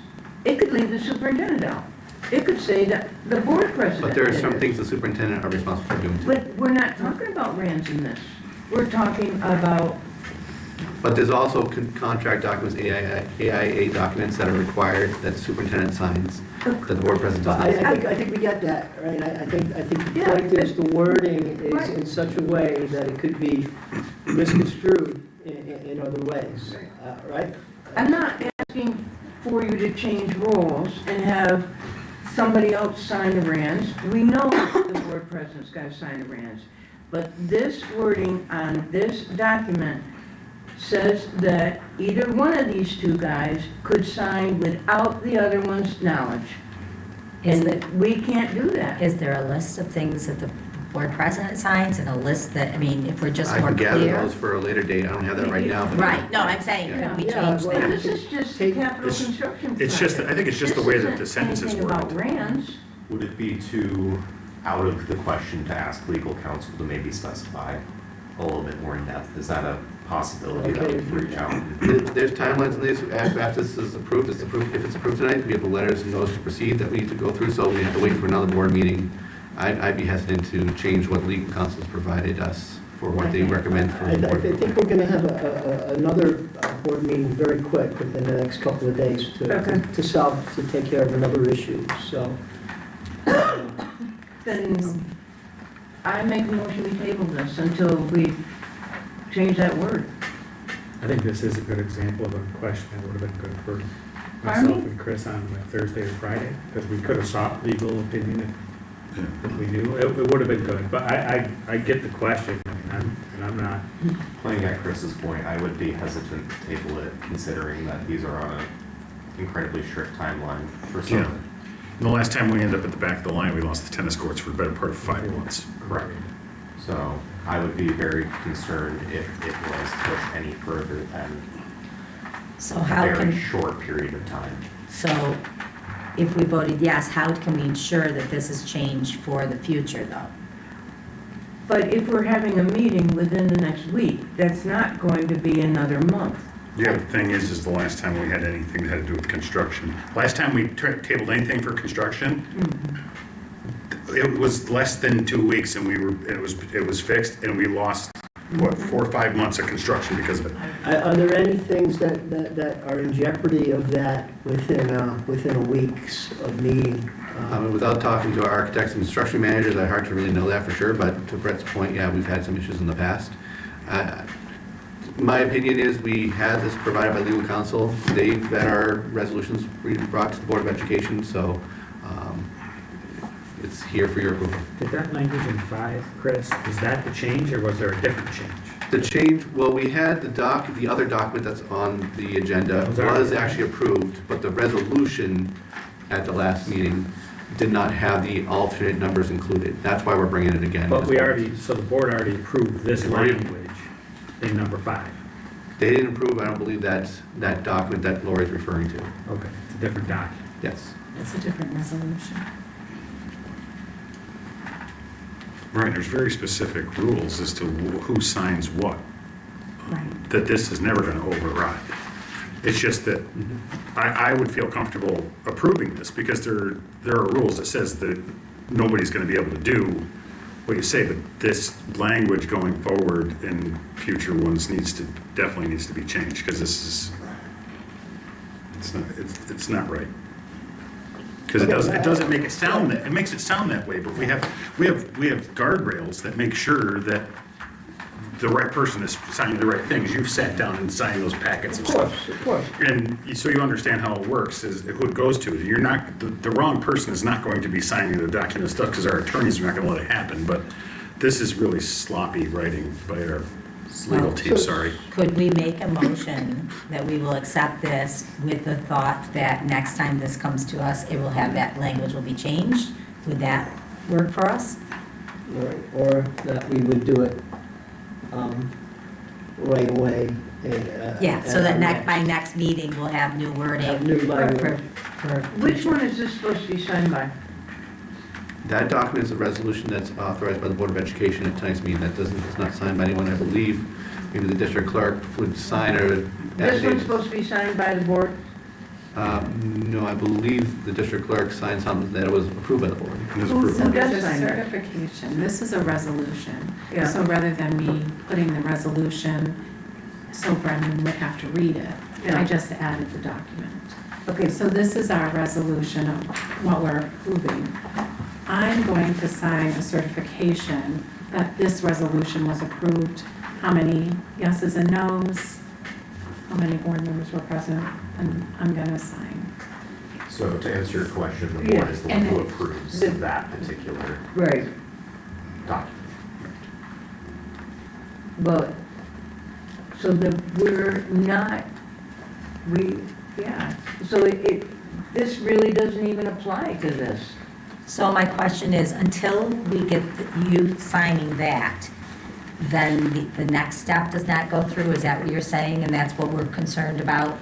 S12: it could leave the superintendent out. It could say that the board president.
S15: But there are some
S12: did it.
S15: things the superintendent are responsible for doing too.
S12: But we're not talking about RANs in this. We're talking about,
S15: But there's also contract documents, AIA documents that are required that the superintendent signs, that the board president does not.
S1: I think we get that, right? I think the point is the wording is in such a way that it could be misconstrued in other ways, right?
S12: I'm not asking for you to change roles and have somebody else sign the RANs. We know the board president's got to sign the RANs. But this wording on this document says that either one of these two guys could sign without the other one's knowledge. And that we can't do that.
S2: Is there a list of things that the board president signs and a list that, I mean, if we're just
S15: I
S2: more
S15: can gather
S2: clear?
S15: those for a later date. I don't have that right now. but-
S2: Right, no, I'm saying, could we change
S12: Well,
S2: that?
S12: this is just a capital construction project.
S5: It's just, I think it's just the way that the sentence is
S12: This isn't
S5: worded.
S12: anything about RANs.
S16: Would it be too out of the question to ask legal counsel to maybe specify a little bit more in depth? Is that a possibility that we can reach out?
S15: There's timelines in this, after this is approved, if it's approved tonight, we have the letters and notice to proceed that we need to go through, so we have to wait for another board meeting. I'd be hesitant to change what legal counsel has provided us for what they recommend for
S1: I
S15: the board.
S1: think we're going to have another board meeting very quick within the next couple of days to take care of another issue, so.
S12: Then I make a motion we table this until we change that word.
S3: I think this is a good example of a question that would have been good for
S12: Pardon
S3: myself
S12: me?
S3: and Chris on like Thursday or Friday, because we could have sought legal opinion if we knew. It would have been good, but I get the question, and I'm not.
S16: Playing at Chris's point, I would be hesitant to table it, considering that these are on an incredibly strict timeline for some.
S5: Yeah. And the last time we ended up at the back of the line, we lost the tennis courts for the better part of 5 months.
S16: Correct. So I would be very concerned if it was pushed any further than
S2: So
S16: a
S2: how
S16: very
S2: can,
S16: short period of time.
S2: so if we voted yes, how can we ensure that this is changed for the future though?
S12: But if we're having a meeting within the next week, that's not going to be another month.
S5: Yeah, the thing is the last time we had anything that had to do with construction, last time we tabled anything for construction, it was less than 2 weeks and it was fixed, and we lost, 4 or 5 months of construction because of it.
S1: Are there any things that are in jeopardy of that within a week's of meeting?
S15: Without talking to our architects and construction managers, it's hard to really know that for sure, but to Brett's point, yeah, we've had some issues in the past. My opinion is we had this provided by legal counsel. They've had our resolutions brought to the Board of Education, so it's here for your approval.
S3: Did that language in 5, Chris, is that the change, or was there a different change?
S15: The change, well, we had the other document that's on the agenda
S3: Was that-
S15: was actually approved, but the resolution at the last meeting did not have the alternate numbers included. That's why we're bringing it again.
S3: But so the board already approved this language in number 5.
S15: They didn't approve, I don't believe that document that Lori's referring to.
S3: Okay, it's a different document.
S15: Yes.
S2: It's a different resolution.
S5: Right, there's very specific rules as to who signs what,
S2: Right.
S5: that this is never going to override. It's just that I would feel comfortable approving this because there are rules that says that nobody's going to be able to do what you say, but this language going forward in future ones definitely needs to be changed because it's not right. Because it doesn't make it sound it makes it sound that way, but we have guardrails that make sure that the right person is signing the right things. You've sat down and signed those packets and stuff.
S11: Of course.
S5: And so you understand how it works, is who it goes to. You're not, the wrong person is not going to be signing the document stuff because our attorneys are not going to let it happen. But this is really sloppy writing by our legal team, sorry.
S2: Could we make a motion that we will accept this with the thought that next time this comes to us, it will have that language will be changed? Would that work for us?
S1: Or that we would do it right away.
S2: Yeah, so that by next meeting, we'll have new wording.
S1: Have new language.
S12: Which one is this supposed to be signed by?
S15: That document is a resolution that's authorized by the Board of Education at tonight's meeting. It's not signed by anyone, I believe. Maybe the district clerk would sign or.
S12: This one's supposed to be signed by the board?
S15: No, I believe the district clerk signed something that was approved by the board.
S12: Who
S4: So
S12: does
S4: there's a
S12: sign it?
S4: certification, this is a resolution.
S12: Yeah.
S4: So rather than me putting the resolution, so Brendan would have to read it,
S12: Yeah.
S4: I just added the document.
S12: Okay,
S4: So this is our resolution of what we're approving. I'm going to sign a certification that this resolution was approved. How many yeses and nos? How many board members were present? And I'm gonna sign.
S16: So to answer your question, the board is the one who approves that particular
S12: right.
S16: document.
S12: But, so we're not, so this really doesn't even apply to this.
S2: So my question is, until we get you signing that, then the next step does not go through? Is that what you're saying, and that's what we're concerned about?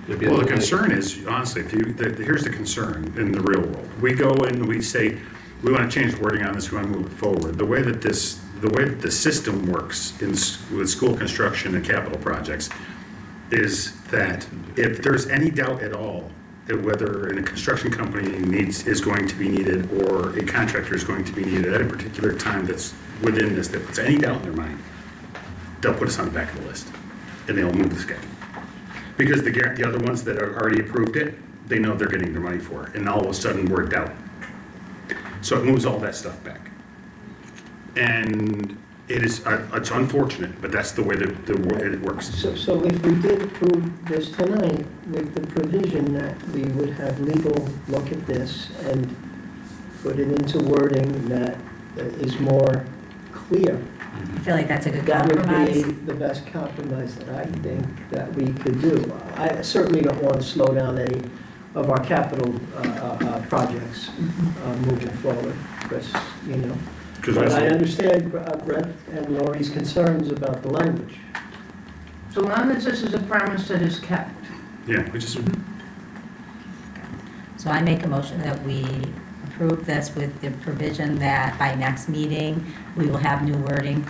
S5: Well, the concern is, honestly, here's the concern in the real world. We go in, we say, we want to change the wording on this, we want to move it forward. The way that the system works with school construction and capital projects is that if there's any doubt at all that whether a construction company is going to be needed or a contractor is going to be needed at a particular time that's within this, that puts any doubt in their mind, they'll put us on the back of the list and they'll move the schedule. Because the other ones that have already approved it, they know they're getting their money for it, and all of a sudden we're doubt. So it moves all that stuff back. And it's unfortunate, but that's the way that it works.
S1: So if we did approve this tonight with the provision that we would have legal look at this and put it into wording that is more clear,
S2: I feel like that's a good
S1: that would
S2: compromise.
S1: be the best compromise that I think that we could do. I certainly don't want to slow down any of our capital projects moving forward, because, you know. But I understand Brett and Lori's concerns about the language.
S12: So long as this is a promise that is kept.
S5: Yeah, we just,
S2: So I make a motion that we approve this with the provision that by next meeting, we will have new wording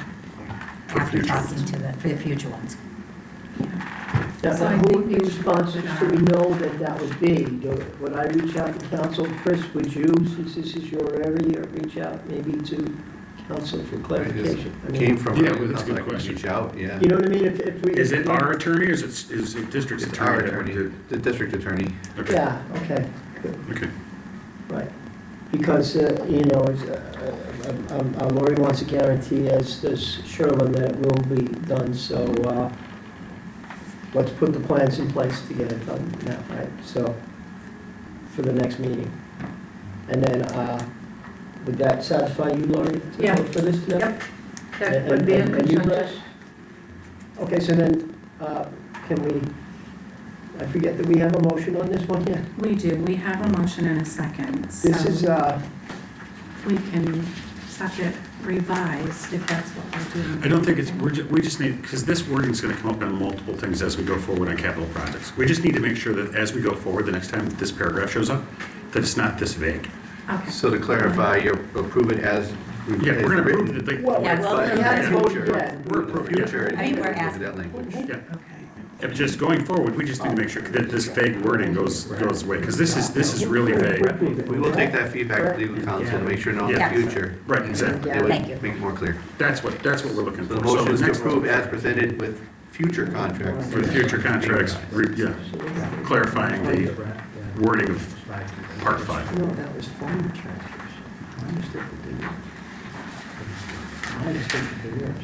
S2: after talking for the future ones.
S1: Now,
S4: So I
S1: who
S4: think
S1: would be
S4: we should
S1: responsible,
S4: put it
S1: should we
S4: on.
S1: know that that would be? Would I reach out to council? Chris, would you, since this is your area, reach out maybe to council for clarification? I mean,
S15: Came from.
S5: Yeah, well, that's a good question.
S15: Reach out, yeah.
S1: You know what I mean? If we.
S5: is it our attorney or is it district
S15: It's our
S5: attorney?
S15: attorney, the district attorney.
S5: Okay.
S1: Yeah, okay, good,
S5: Okay.
S1: right. Because, you know, Lori wants a guarantee, as does Sherlin, that it will be done, so let's put the plans in place to get it done now, right? So, for the next meeting. And then, would that satisfy you, Lori, to
S12: Yeah.
S1: vote for this tonight?
S12: Yep. That would be a
S1: And you,
S12: consensus.
S1: Okay, so then, can we, I forget that we have a motion on this one yet?
S4: We do, we have a motion in a second, so
S1: This is,
S4: we can set it revised if that's what we're doing.
S5: I don't think it's, we just need, because this wording's gonna come up on multiple things as we go forward on capital projects. We just need to make sure that as we go forward, the next time this paragraph shows up, that it's not this vague.
S4: Okay.
S15: So to clarify, you approve it as.
S5: Yeah, we're gonna approve it, like,
S1: well,
S2: Yeah, well,
S1: we haven't
S15: Future.
S1: voted yet.
S5: we're approving it.
S15: Future,
S2: I mean, we're
S15: approve
S2: asking.
S15: that language.
S5: Yeah.
S4: Okay.
S5: Yeah, but just going forward, we just need to make sure that this vague wording goes away, because this is really vague.
S15: We will take that feedback to legal counsel to make sure no in the
S2: Yeah.
S15: future.
S5: Right, exactly.
S15: It would
S2: Thank you.
S15: make it more clear.
S5: That's what we're looking
S15: So
S5: for.
S15: the motion is to
S5: next-
S15: approve as presented with future contracts.
S5: For the future contracts, yeah, clarifying the wording of part 5.
S1: No, that was phone transfers. My mistake would be yours. My mistake would be yours.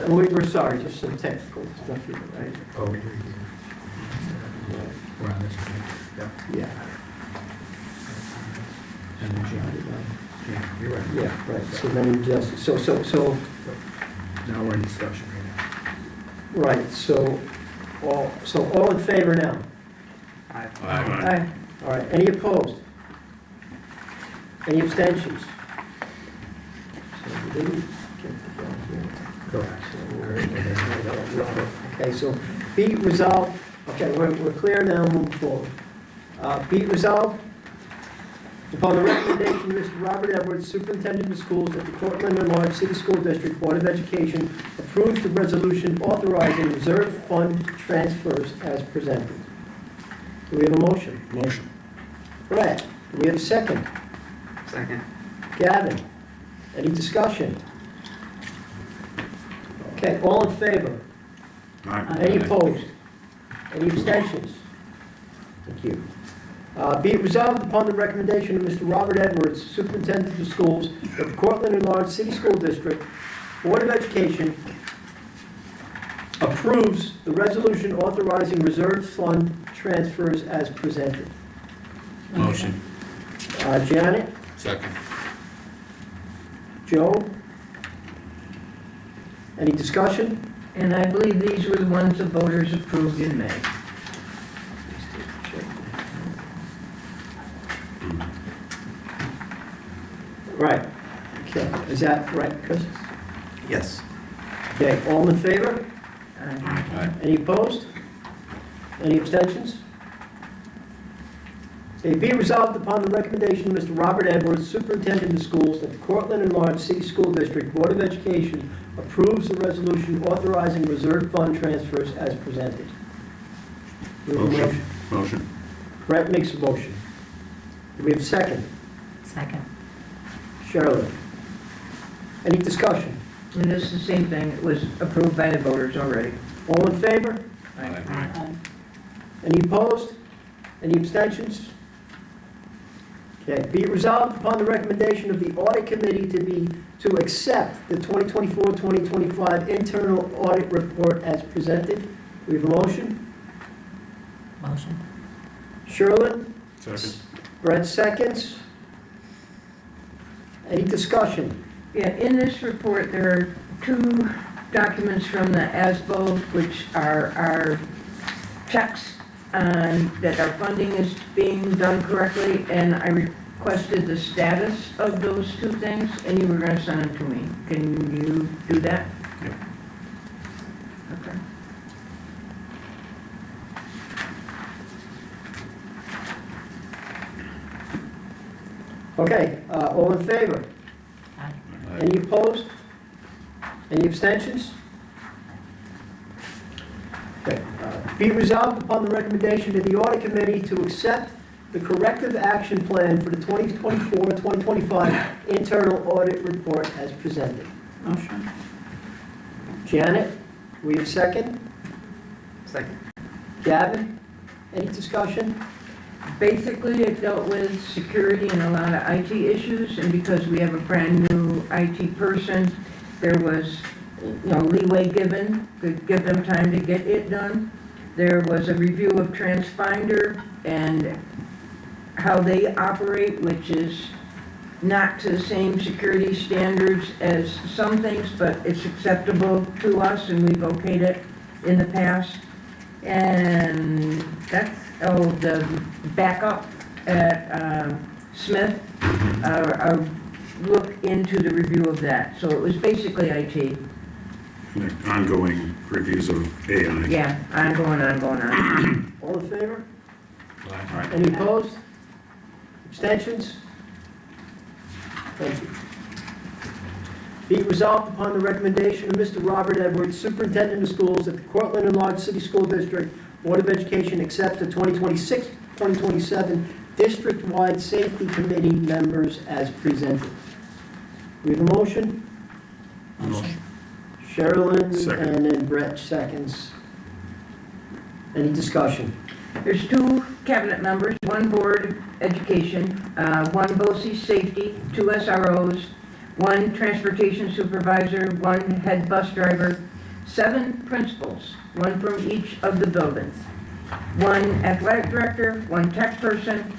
S1: We're sorry, just some technical stuff here, right?
S3: Oh.
S1: Yeah.
S3: We're on this one.
S1: Yeah,
S3: You're right.
S1: yeah, right, so then we just, so,
S3: Now we're in discussion right
S1: right, so all in favor now?
S3: now.
S12: Aye.
S1: All right, any opposed? Any abstentions? So we didn't get the bill here.
S3: Correct.
S1: Okay, so be it resolved, okay, we're clear now, moving forward. Be it resolved, upon the recommendation of Mr. Robert Edwards, Superintendent of Schools, that the Cortland and Large City School District Board of Education approves the resolution authorizing reserve fund transfers as presented. Do we have a motion?
S5: Motion.
S1: Brett, do we have a second?
S13: Second.
S1: Gavin, any discussion? Okay, all in favor? Any opposed? Any abstentions? Thank you. Be it resolved upon the recommendation of Mr. Robert Edwards, Superintendent of Schools, that the Cortland and Large City School District Board of Education approves the resolution authorizing reserve fund transfers as presented.
S5: Motion.
S1: Janet?
S5: Second.
S1: Joe? Any discussion?
S12: And I believe these were the ones the voters approved in May.
S1: Right. Okay, is that right, Chris?
S15: Yes.
S1: Okay, all in favor?
S12: Aye.
S1: Any opposed? Any abstentions? Okay, be resolved upon the recommendation of Mr. Robert Edwards, Superintendent of Schools, that the Cortland and Large City School District Board of Education approves the resolution authorizing reserve fund transfers as presented. Do we have a
S5: Motion. Motion.
S1: Brett makes a motion. Do we have a second?
S2: Second.
S1: Charlotte? Any discussion?
S12: And this is the same thing, it was approved by the voters already.
S1: All in favor?
S12: Aye.
S1: Any opposed? Any abstentions? Okay, be it resolved upon the recommendation of the Audit Committee to accept the 2024-2025 internal audit report as presented. We have a motion.
S2: Motion.
S1: Sherlin?
S5: Second.
S1: Brett seconds. Any discussion?
S12: Yeah, in this report, there are two documents from the ASBO, which are our checks on that our funding is being done correctly, and I requested the status of those two things, and you were gonna send them to me. Can you do that?
S5: Yep.
S12: Okay.
S1: Okay, all in favor?
S2: Aye.
S1: Any opposed? Any abstentions? Okay. Be resolved upon the recommendation of the Audit Committee to accept the corrective action plan for the 2024-2025 internal audit report as presented.
S4: Motion.
S1: Janet, we have second?
S13: Second.
S1: Gavin, any discussion?
S12: Basically, it dealt with security and a lot of IT issues, and because we have a brand-new IT person, there was, leeway given, to give them time to get it done. There was a review of Transpinder and how they operate, which is not to the same security standards as some things, but it's acceptable to us and we've okayed it in the past. And that's, the backup at Smith, a look into the review of that. So it was basically IT.
S5: And ongoing reviews of AI.
S12: Yeah, ongoing.
S1: All in favor?
S5: Aye.
S1: Any opposed? Abstentions? Thank you. Be it resolved upon the recommendation of Mr. Robert Edwards, Superintendent of Schools, that the Cortland Enlarged City School District Board of Education accepts the 2026-2027 district-wide safety committee members as presented. We have a motion?
S5: Motion.
S1: Sherilyn
S5: Second.
S1: and then Brett seconds. Any discussion?
S12: There's 2 cabinet members, 1 board education, 1 BOCES safety, 2 SROs, 1 transportation supervisor, 1 head bus driver, 7 principals, 1 from each of the buildings, 1 athletic director, 1 tech person,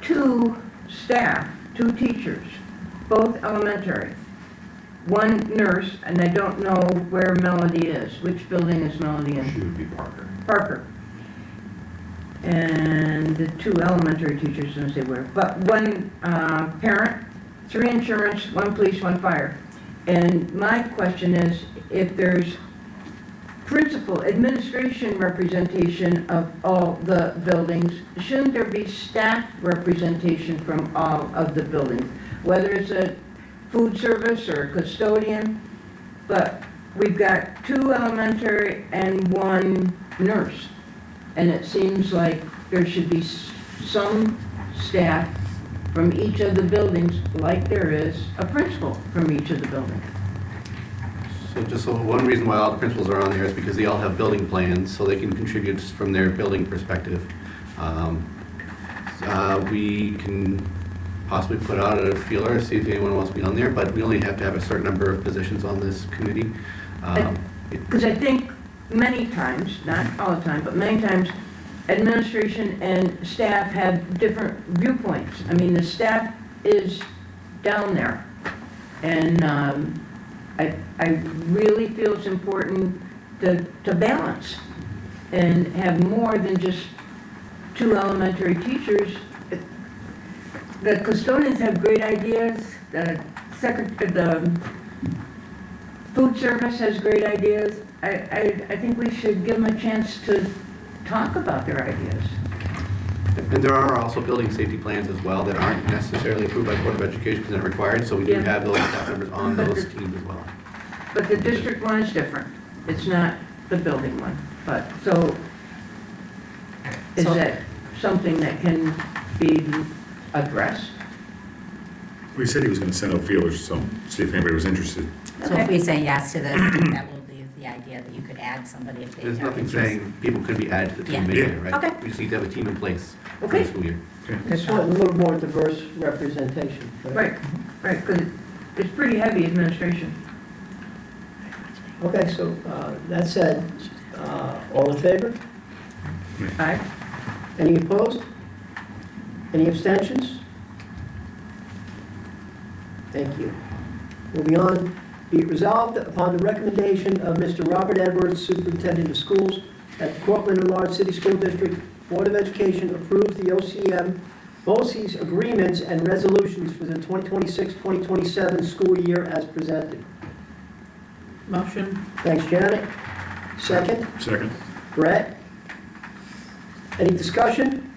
S12: 2 staff, 2 teachers, both elementary, 1 nurse, and I don't know where Melody is. Which building is Melody in?
S16: She would be Parker.
S12: Parker. And the 2 elementary teachers, didn't say where, but 1 parent, 3 insurance, 1 police, 1 fire. And my question is, if there's principal administration representation of all the buildings, shouldn't there be staff representation from all of the buildings? Whether it's a food service or a custodian, but we've got 2 elementary and 1 nurse. And it seems like there should be some staff from each of the buildings, like there is a principal from each of the buildings.
S15: So one reason why all the principals are on there is because they all have building plans, so they can contribute from their building perspective. We can possibly put out a feeler, see if anyone wants to be on there, but we only have to have a certain number of positions on this committee.
S12: Because I think many times, not all the time, but many times, administration and staff have different viewpoints. I mean, the staff is down there. And I really feel it's important to balance and have more than just 2 elementary teachers. The custodians have great ideas, the food service has great ideas. I think we should give them a chance to talk about their ideas.
S15: And there are also building safety plans as well that aren't necessarily approved by Board of Education because they're not required, so we do have those staff members on those teams as well.
S12: But the district one is different. It's not the building one. But, so, is that something that can be addressed?
S5: Well, he said he was gonna send out feelers, so see if anybody was interested.
S2: So if we say yes to this, that will leave the idea that you could add somebody if they.
S15: There's
S2: are
S15: nothing
S2: interested.
S15: saying people could be added to the
S2: Yeah.
S15: committee,
S5: Yeah.
S15: right?
S14: Okay.
S15: We just need to have a team in place for
S12: Okay.
S15: the school year.
S1: Just want a little more diverse representation.
S12: Right, because it's pretty heavy administration.
S1: Okay, so that said, all in favor?
S12: Aye.
S1: Any opposed? Any abstentions? Thank you. Moving on, be it resolved upon the recommendation of Mr. Robert Edwards, Superintendent of Schools, that the Cortland Enlarged City School District Board of Education approves the BOCES agreements and resolutions for the 2026-2027 school year as presented.
S14: Motion.
S1: Thanks, Janet. Second?
S5: Second.
S1: Brett? Any discussion?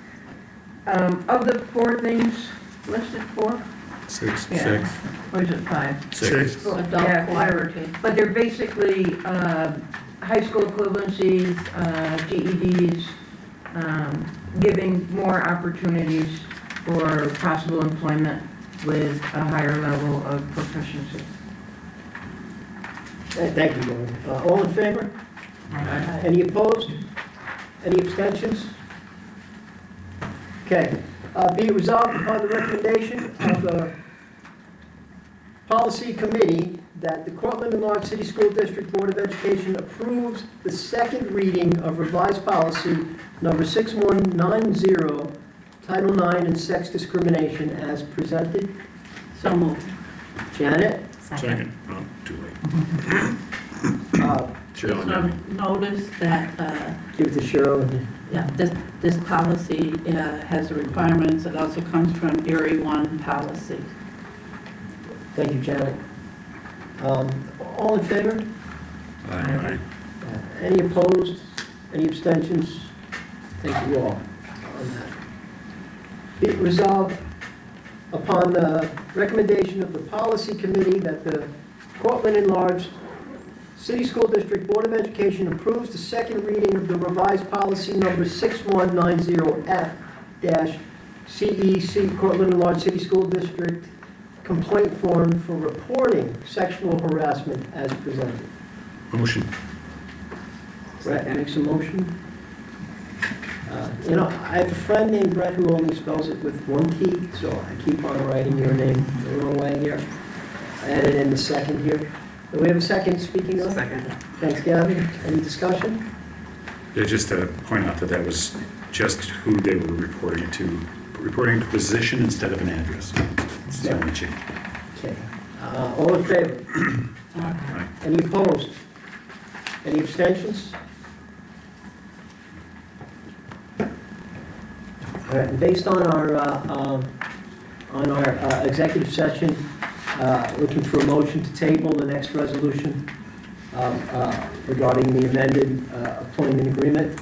S12: Of the 4 things listed, 4?
S5: 6.
S12: Yeah. Or is it 5?
S5: 6.
S12: Yeah, collaborative. But they're basically high school equivalencies, GEDs, giving more opportunities for possible employment with a higher level of proficiency.
S1: Thank you, Lauren. All in favor? Any opposed? Any abstentions? Okay. Be it resolved upon the recommendation of the Policy Committee that the Cortland Enlarged City School District Board of Education approves the second reading of revised policy number 6190, Title IX and sex discrimination as presented.
S4: So moved.
S1: Janet?
S5: Second. Oh, too late.
S1: Cheryl.
S17: Notice that,
S1: Give it to Cheryl.
S17: yeah, this policy has requirements. It also comes from Erie One policy.
S1: Thank you, Janet. All in favor?
S5: Aye.
S1: Any opposed? Any abstentions? Thank you all on that. Be it resolved upon the recommendation of the policy committee that the Cortland Enlarged City School District Board of Education approves the second reading of the revised policy number 6190F-CEC Cortland Enlarged City School District complaint form for reporting sexual harassment as presented.
S5: Motion.
S1: Brett makes a motion. You know, I have a friend named Brett who only spells it with one T, so I keep on writing your name the wrong way here. I added in the second here. Do we have a second speaking of?
S13: Second.
S1: Thanks, Gavin. Any discussion?
S5: Yeah, just to point out that was just who they were reporting to position instead of an address. It's the only change.
S1: Okay. All in favor?
S5: Aye.
S1: Any opposed? Any abstentions? All right, and based on our executive session, looking for a motion to table the next resolution regarding the amended employment agreement.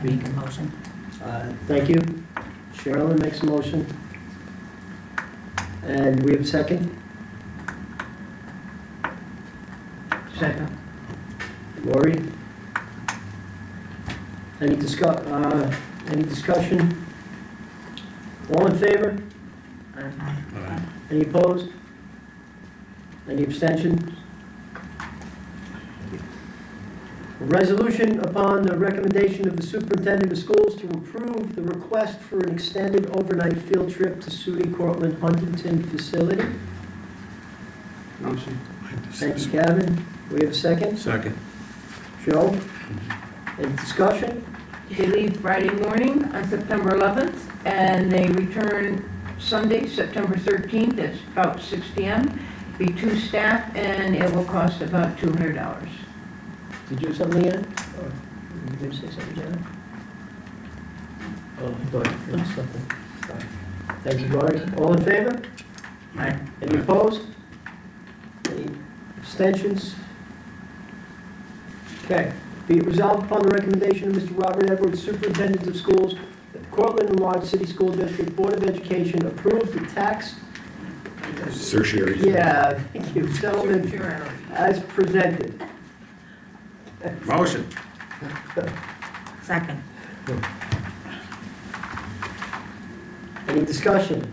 S2: Read the motion.
S1: Thank you. Sherilyn makes a motion. And we have a second?
S12: Second.
S1: Lori? Any discussion? All in favor?
S5: Aye.
S1: Any opposed? Any abstentions? A resolution upon the recommendation of the superintendent of schools to approve the request for an extended overnight field trip to SUNY Cortland Huntington facility.
S13: Motion.
S1: Thank you, Gavin. Do we have a second?
S5: Second.
S1: Joe? Any discussion?
S12: They leave Friday morning on September 11th, and they return Sunday, September 13th, at about 6 p.m. Be 2 staff, and it will cost about $200.
S1: Did you have something, Ann? Or you going to say something, Janet? Oh, I thought you had something. Sorry. Thank you, Lori. All in favor?
S12: Aye.
S1: Any opposed? Any abstentions? Okay. Be it resolved upon the recommendation of Mr. Robert Edwards, Superintendent of Schools, that the Cortland Enlarged City School District Board of Education approves the tax.
S5: Certiorari.
S1: Yeah, thank you. Settlement as presented.
S5: Motion.
S2: Second.
S12: Any discussion?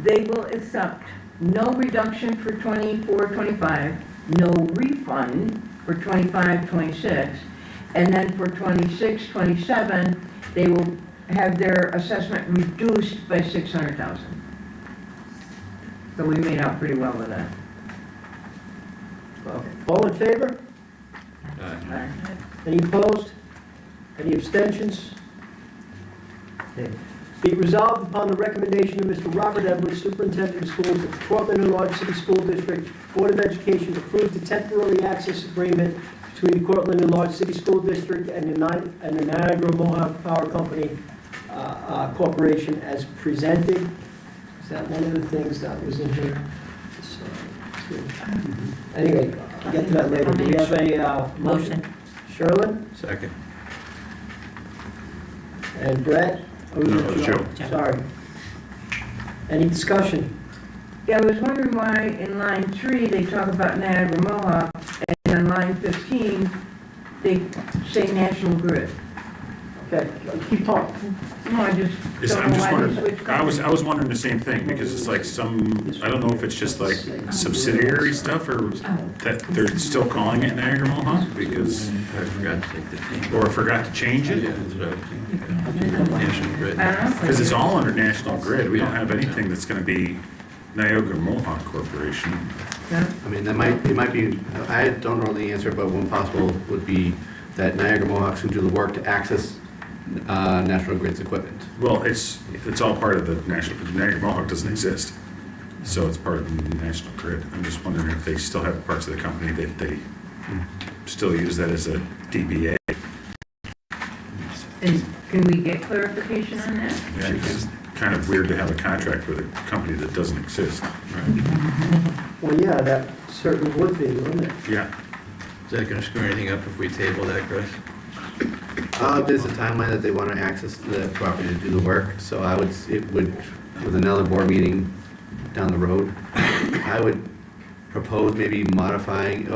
S12: They will accept no reduction for 24-25, no refund for 25-26, and then for 26-27, they will have their assessment reduced by $600,000. So we made out pretty well with that.
S1: Okay. All in favor? Any opposed? Any abstentions? Okay. Be it resolved upon the recommendation of Mr. Robert Edwards, Superintendent of Schools, that the Cortland Enlarged City School District Board of Education approves the temporary access agreement between the Cortland Enlarged City School District and the Niagara Mohawk Power Company Corporation as presented. Is that one of the things that was in here? Anyway, I'll get to that later. Do we have a motion? Sherilyn?
S5: Second.
S1: And Brett? Oh,
S5: No, it was Joe.
S1: Sorry. Any discussion?
S12: Yeah, I was wondering why in line 3, they talk about Niagara Mohawk, and on line 15, they say National Grid.
S1: Okay, keep talking.
S12: No, I just
S5: Yes,
S12: don't
S5: I'm
S12: know
S5: just
S12: why they
S5: wondering,
S12: switched.
S5: I was wondering the same thing, because it's like I don't know if it's just like subsidiary stuff, or that they're still calling it Niagara Mohawk, because, or forgot to change it. Because it's all under National Grid, we don't have anything that's gonna be Niagara Mohawk Corporation.
S15: I mean, it might be, I don't know the answer, but one possible would be that Niagara Mohawk's who do the work to access National Grid's equipment.
S5: Well, it's all part of the national, Niagara Mohawk doesn't exist. So it's part of the national grid. I'm just wondering if they still have parts of the company that they still use that as a DBA.
S12: And can we get clarification on that?
S5: Yeah, it's kind of weird to have a contract with a company that doesn't exist.
S1: Well, yeah, that certainly would be, wouldn't it?
S5: Yeah.
S10: Is that gonna screw anything up if we table that, Chris?
S15: There's a timeline that they want to access the property to do the work, so it would, with another board meeting down the road, I would propose maybe modifying,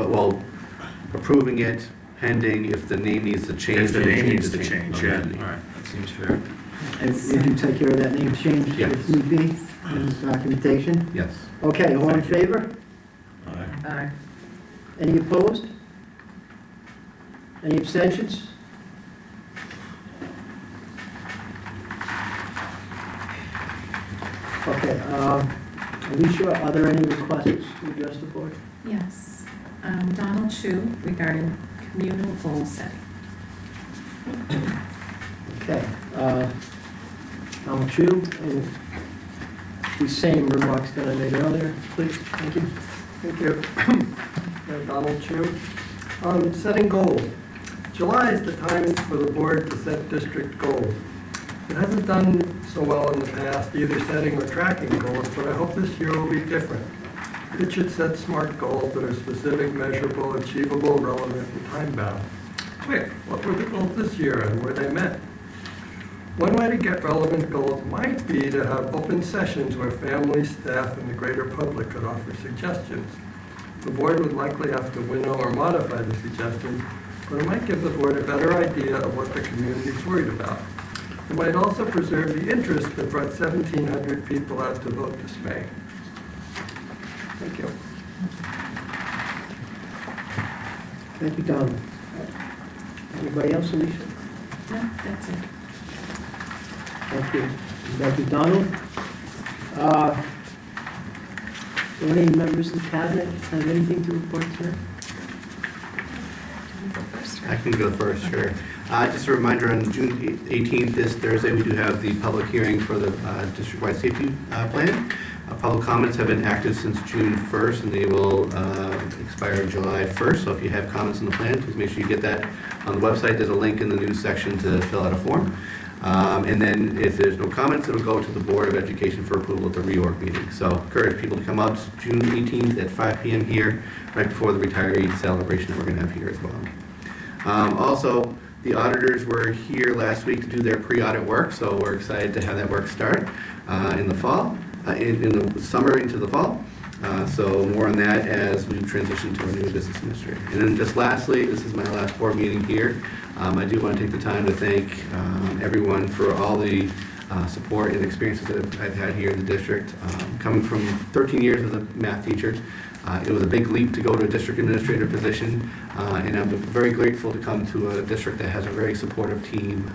S15: approving it pending if the name needs to change.
S5: If the name needs to change, yeah.
S15: All right, that seems fair.
S1: And would you take care of that name change
S15: Yes.
S1: if need be, in this documentation?
S15: Yes.
S1: Okay, all in favor?
S12: Aye.
S1: Any opposed? Any abstentions? Okay, Alicia, are there any requests to address the board?
S4: Yes. Donald Chu regarding communal goal setting.
S1: Okay, Donald Chu, and the same remarks that I made earlier, please, thank you.
S11: Thank you. Donald Chu. Setting goals. July is the time for the board to set district goals. It hasn't done so well in the past, either setting or tracking goals, but I hope this year will be different. It should set SMART goals that are specific, measurable, achievable, relevant, and time-bound. Quick, what were the goals this year and were they met? One way to get relevant goals might be to have open sessions where families, staff, and the greater public could offer suggestions. The board would likely have to winnow or modify the suggestions, but it might give the board a better idea of what the community is worried about. It might also preserve the interest that brought 1,700 people out to vote this May. Thank you.
S1: Thank you, Donald. Anybody else, Alicia?
S4: No, that's it.
S1: Thank you. Thank you, Donald. Do any members of the cabinet have anything to report tonight?
S15: I can go first, sure. Just a reminder, on June 18th, this Thursday, we do have the public hearing for the district-wide safety plan. Public comments have been active since June 1st, and they will expire July 1st. So if you have comments on the plan, please make sure you get that on the website. There's a link in the news section to fill out a form. And then if there's no comments, it'll go to the Board of Education for approval at the reorg meeting. So encourage people to come out June 18th at 5 p.m. here, right before the retiree celebration that we're going to have here as well. Also, the auditors were here last week to do their pre-audit work, so we're excited to have that work start in the fall, in the summer into the fall. So more on that as we transition to our new business administrator. And then just lastly, this is my last board meeting here. I do want to take the time to thank everyone for all the support and experiences that I've had here in the district. Coming from 13 years as a math teacher, it was a big leap to go to a district administrator position, and I'm very grateful to come to a district that has a very supportive team,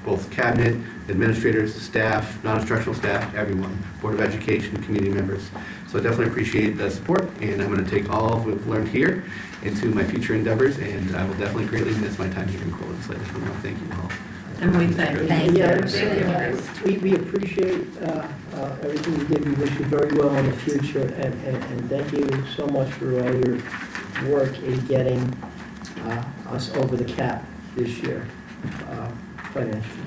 S15: both cabinet, administrators, staff, non-instructional staff, everyone, Board of Education, community members. So I definitely appreciate the support, and I'm going to take all of what we've learned here into my future endeavors, and I will definitely greatly miss my time here in Cortland. So I just want to thank you all.
S17: And we thank you.
S2: Thank you.
S1: Yes, we appreciate everything you did. We wish you very well in the future, and thank you so much for all your work in getting us over the cap this year financially.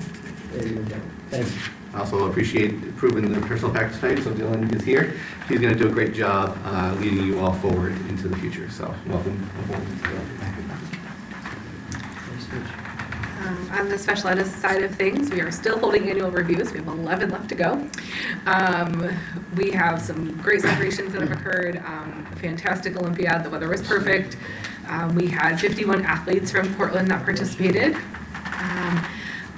S1: Thank you.
S15: I also appreciate approving the personal package tonight, so Dylan is here. He's going to do a great job leading you all forward into the future, so welcome aboard.
S18: On the special ed side of things, we are still holding annual reviews. We have 11 left to go. We have some great celebrations that have occurred. Fantastic Olympiad. The weather was perfect. We had 51 athletes from Cortland that participated.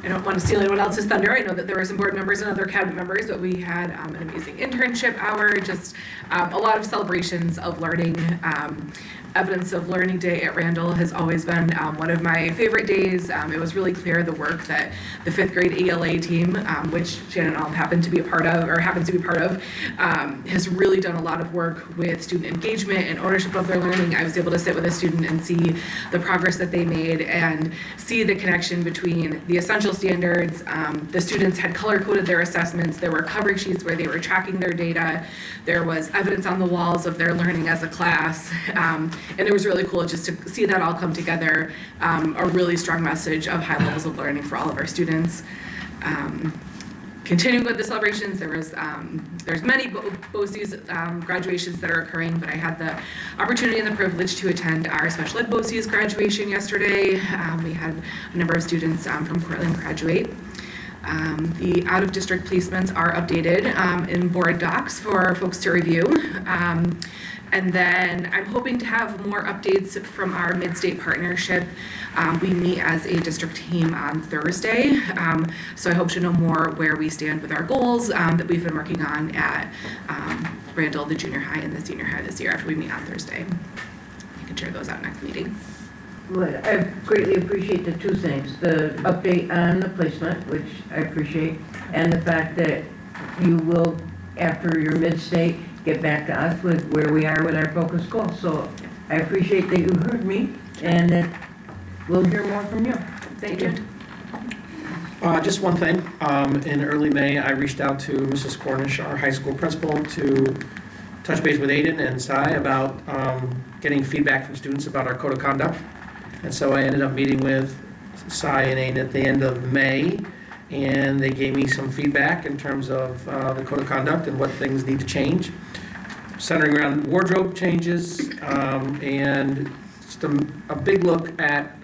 S18: I don't want to steal anyone else's thunder. I know that there were some board members and other cabinet members, but we had an amazing internship hour, just a lot of celebrations of learning. Evidence of Learning Day at Randall has always been one of my favorite days. It was really clear the work that the 5th grade ELA team, which Shannon Alm happens to be a part of, has really done a lot of work with student engagement and ownership of their learning. I was able to sit with a student and see the progress that they made and see the connection between the essential standards. The students had color-coded their assessments. There were cover sheets where they were tracking their data. There was evidence on the walls of their learning as a class. And it was really cool just to see that all come together, a really strong message of high levels of learning for all of our students. Continuing with the celebrations, there's many BOCES graduations that are occurring, but I had the opportunity and the privilege to attend our special ed BOCES graduation yesterday. We had a number of students from Cortland graduate. The out-of-district placements are updated in board docs for folks to review. And then I'm hoping to have more updates from our mid-state partnership. We meet as a district team on Thursday. So I hope to know more where we stand with our goals that we've been working on at Randall, the junior high, and the senior high this year after we meet on Thursday. I can share those out next meeting.
S12: Well, I greatly appreciate the two things, the update on the placement, which I appreciate, and the fact that you will, after your mid-state, get back to us with where we are with our focus goals. So I appreciate that you heard me, and that we'll hear more from you.
S18: Thank you.
S10: Just one thing. In early May, I reached out to Mrs. Cornish, our high school principal, to touch base with Aiden and Cy about getting feedback from students about our code of conduct. And so I ended up meeting with Cy and Aiden at the end of May, and they gave me some feedback in terms of the code of conduct and what things need to change, centering around wardrobe changes, and just a big look at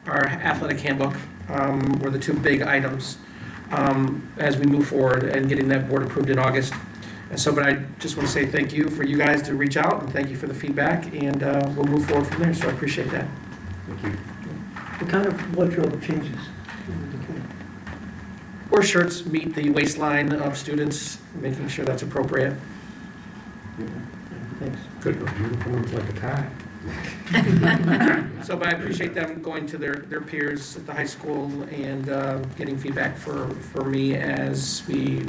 S10: our athletic handbook were the two big items as we move forward and getting that board approved in August. And so, but I just want to say thank you for you guys to reach out, and thank you for the feedback, and we'll move forward from there, so I appreciate that.
S16: Thank you.
S1: What kind of wardrobe changes?
S10: Where shirts meet the waistline of students, making sure that's appropriate.
S1: Thanks.
S5: Good uniforms like a tie.
S10: So, but I appreciate them going to their peers at the high school and getting feedback for me as we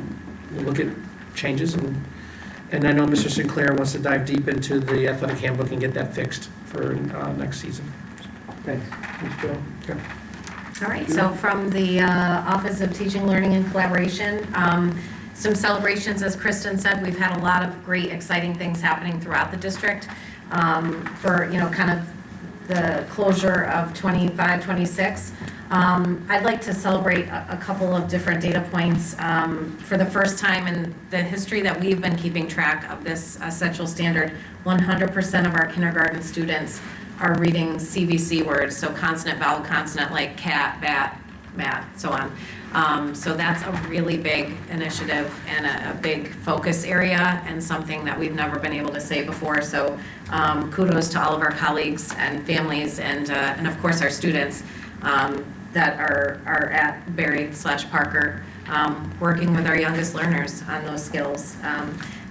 S10: look at changes. And I know Mr. Sinclair wants to dive deep into the athletic handbook and get that fixed for next season.
S1: Thanks. Thanks, Joe.
S10: Okay.
S2: All right, so from the Office of Teaching, Learning, and Collaboration, some celebrations, as Kristen said, we've had a lot of great, exciting things happening throughout the district for, kind of the closure of 25, 26. I'd like to celebrate a couple of different data points. For the first time in the history that we've been keeping track of this essential standard, 100% of our kindergarten students are reading CVC words, so consonant, vowel, consonant, like cat, bat, mat, so on. So that's a really big initiative and a big focus area, and something that we've never been able to say before. So kudos to all of our colleagues and families and of course our students that are at Berry/Parker working with our youngest learners on those skills.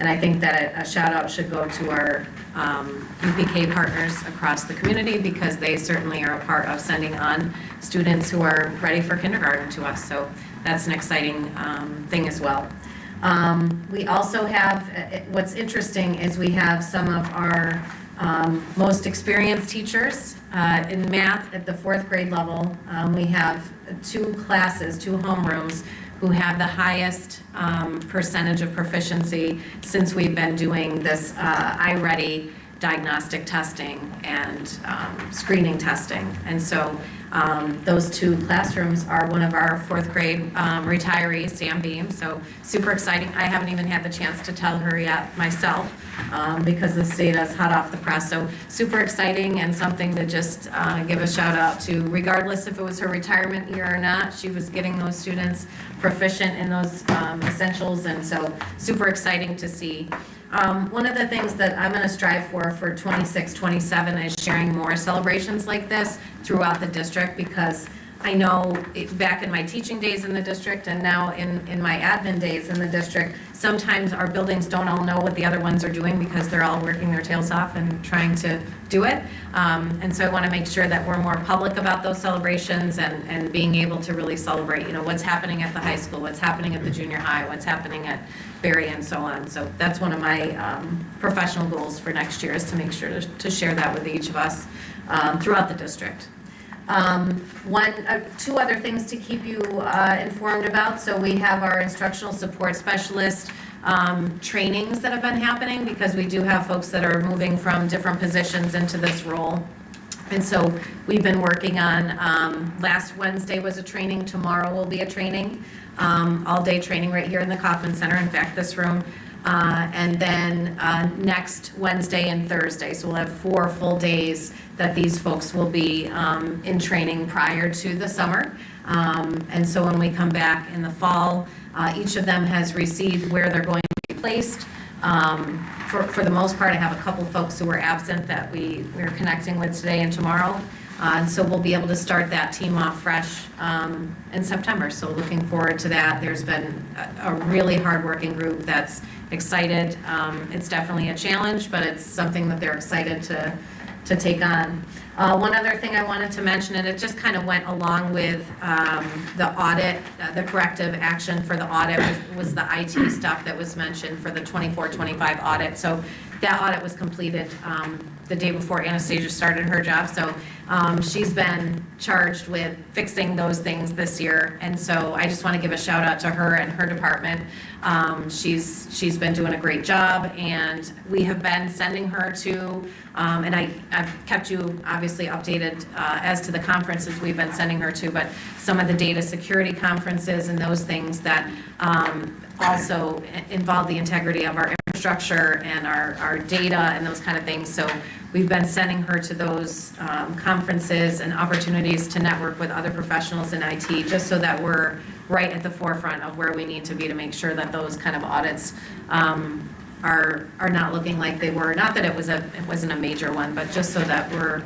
S2: And I think that a shout out should go to our UPK partners across the community, because they certainly are a part of sending on students who are ready for kindergarten to us. So that's an exciting thing as well. We also have, what's interesting is we have some of our most experienced teachers in math at the 4th grade level. We have 2 classes, 2 homerooms, who have the highest percentage of proficiency since we've been doing this iReady diagnostic testing and screening testing. And so those 2 classrooms are one of our 4th grade retirees, Sam Beam. So super exciting. I haven't even had the chance to tell her yet myself because this data is hot off the press. So super exciting, and something to just give a shout out to, regardless if it was her retirement year or not. She was getting those students proficient in those essentials, and so super exciting to see. One of the things that I'm going to strive for 26, 27 is sharing more celebrations like this throughout the district, because I know back in my teaching days in the district and now in my admin days in the district, sometimes our buildings don't all know what the other ones are doing because they're all working their tails off and trying to do it. And so I want to make sure that we're more public about those celebrations and being able to really celebrate, what's happening at the high school, what's happening at the junior high, what's happening at Berry and so on. So that's one of my professional goals for next year is to make sure to share that with each of us throughout the district. Two other things to keep you informed about. So we have our instructional support specialist trainings that have been happening because we do have folks that are moving from different positions into this role. And so we've been working on, last Wednesday was a training, tomorrow will be a training, all-day training right here in the Kauffman Center, in fact, this room. And then next Wednesday and Thursday. So we'll have 4 full days that these folks will be in training prior to the summer. And so when we come back in the fall, each of them has received where they're going to be placed. For the most part, I have a couple folks who were absent that we're connecting with today and tomorrow. And so we'll be able to start that team off fresh in September. So looking forward to that. There's been a really hard-working group that's excited. It's definitely a challenge, but it's something that they're excited to take on. One other thing I wanted to mention, and it just kind of went along with the audit, the corrective action for the audit was the IT stuff that was mentioned for the 24-25 audit. So that audit was completed the day before Anastasia started her job. So she's been charged with fixing those things this year. And so I just want to give a shout out to her and her department. She's been doing a great job, and we have been sending her to, and I've kept you obviously updated as to the conferences we've been sending her to, but some of the data security conferences and those things that also involve the integrity of our infrastructure and our data and those kind of things. So we've been sending her to those conferences and opportunities to network with other professionals in IT, just so that we're right at the forefront of where we need to be to make sure that those kind of audits are not looking like they were. Not that it wasn't a major one, but just so that we're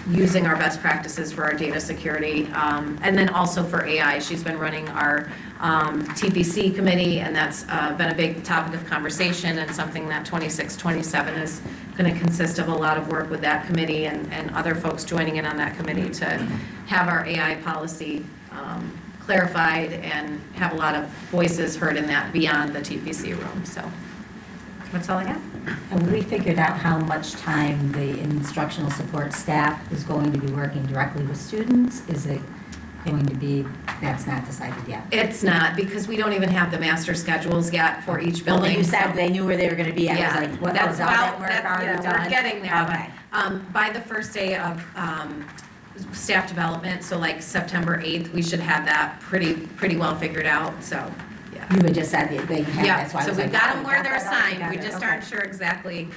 S2: using our best practices for our data security. And then also for AI, she's been running our TPC committee, and that's been a big topic of conversation and something that 26-27 is going to consist of a lot of work with that committee and other folks joining in on that committee to have our AI policy clarified and have a lot of voices heard in that beyond the TPC room. So that's all I have.
S19: And we figured out how much time the instructional support staff is going to be working directly with students? Is it going to be, that's not decided yet?
S2: It's not, because we don't even have the master schedules yet for each building.
S19: Well, you said they knew where they were going to be.
S2: Yeah,
S19: I was like, what,
S2: that's
S19: all that work already done?
S2: We're getting there.
S19: Okay.
S2: But, by the first day of staff development, so like September 8th, we should have that pretty well figured out, so.
S19: You had just said they had,
S2: Yeah,
S19: that's why I
S2: so
S19: was
S2: we've
S19: like,
S2: got
S19: oh,
S2: them where they're
S19: that all
S2: assigned, we
S19: together.
S2: just
S19: Okay.
S2: aren't sure exactly.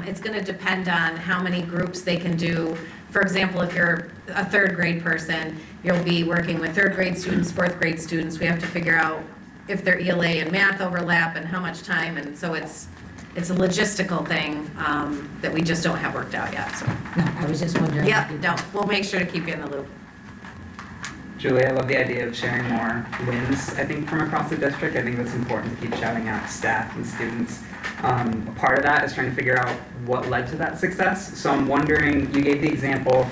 S2: It's gonna depend on how many groups they can do. For example, if you're a 3rd grade person, you'll be working with 3rd grade students, 4th grade students. We have to figure out if their ELA and math overlap and how much time, and so it's a logistical thing that we just don't have worked out yet, so.
S19: No, I was just wondering.
S2: Yeah, no, we'll make sure to keep you in the loop.
S13: Julie, I love the idea of sharing more wins, I think, from across the district. I think that's important to keep shouting out to staff and students. Part of that is trying to figure out what led to that success. So I'm wondering, you gave the example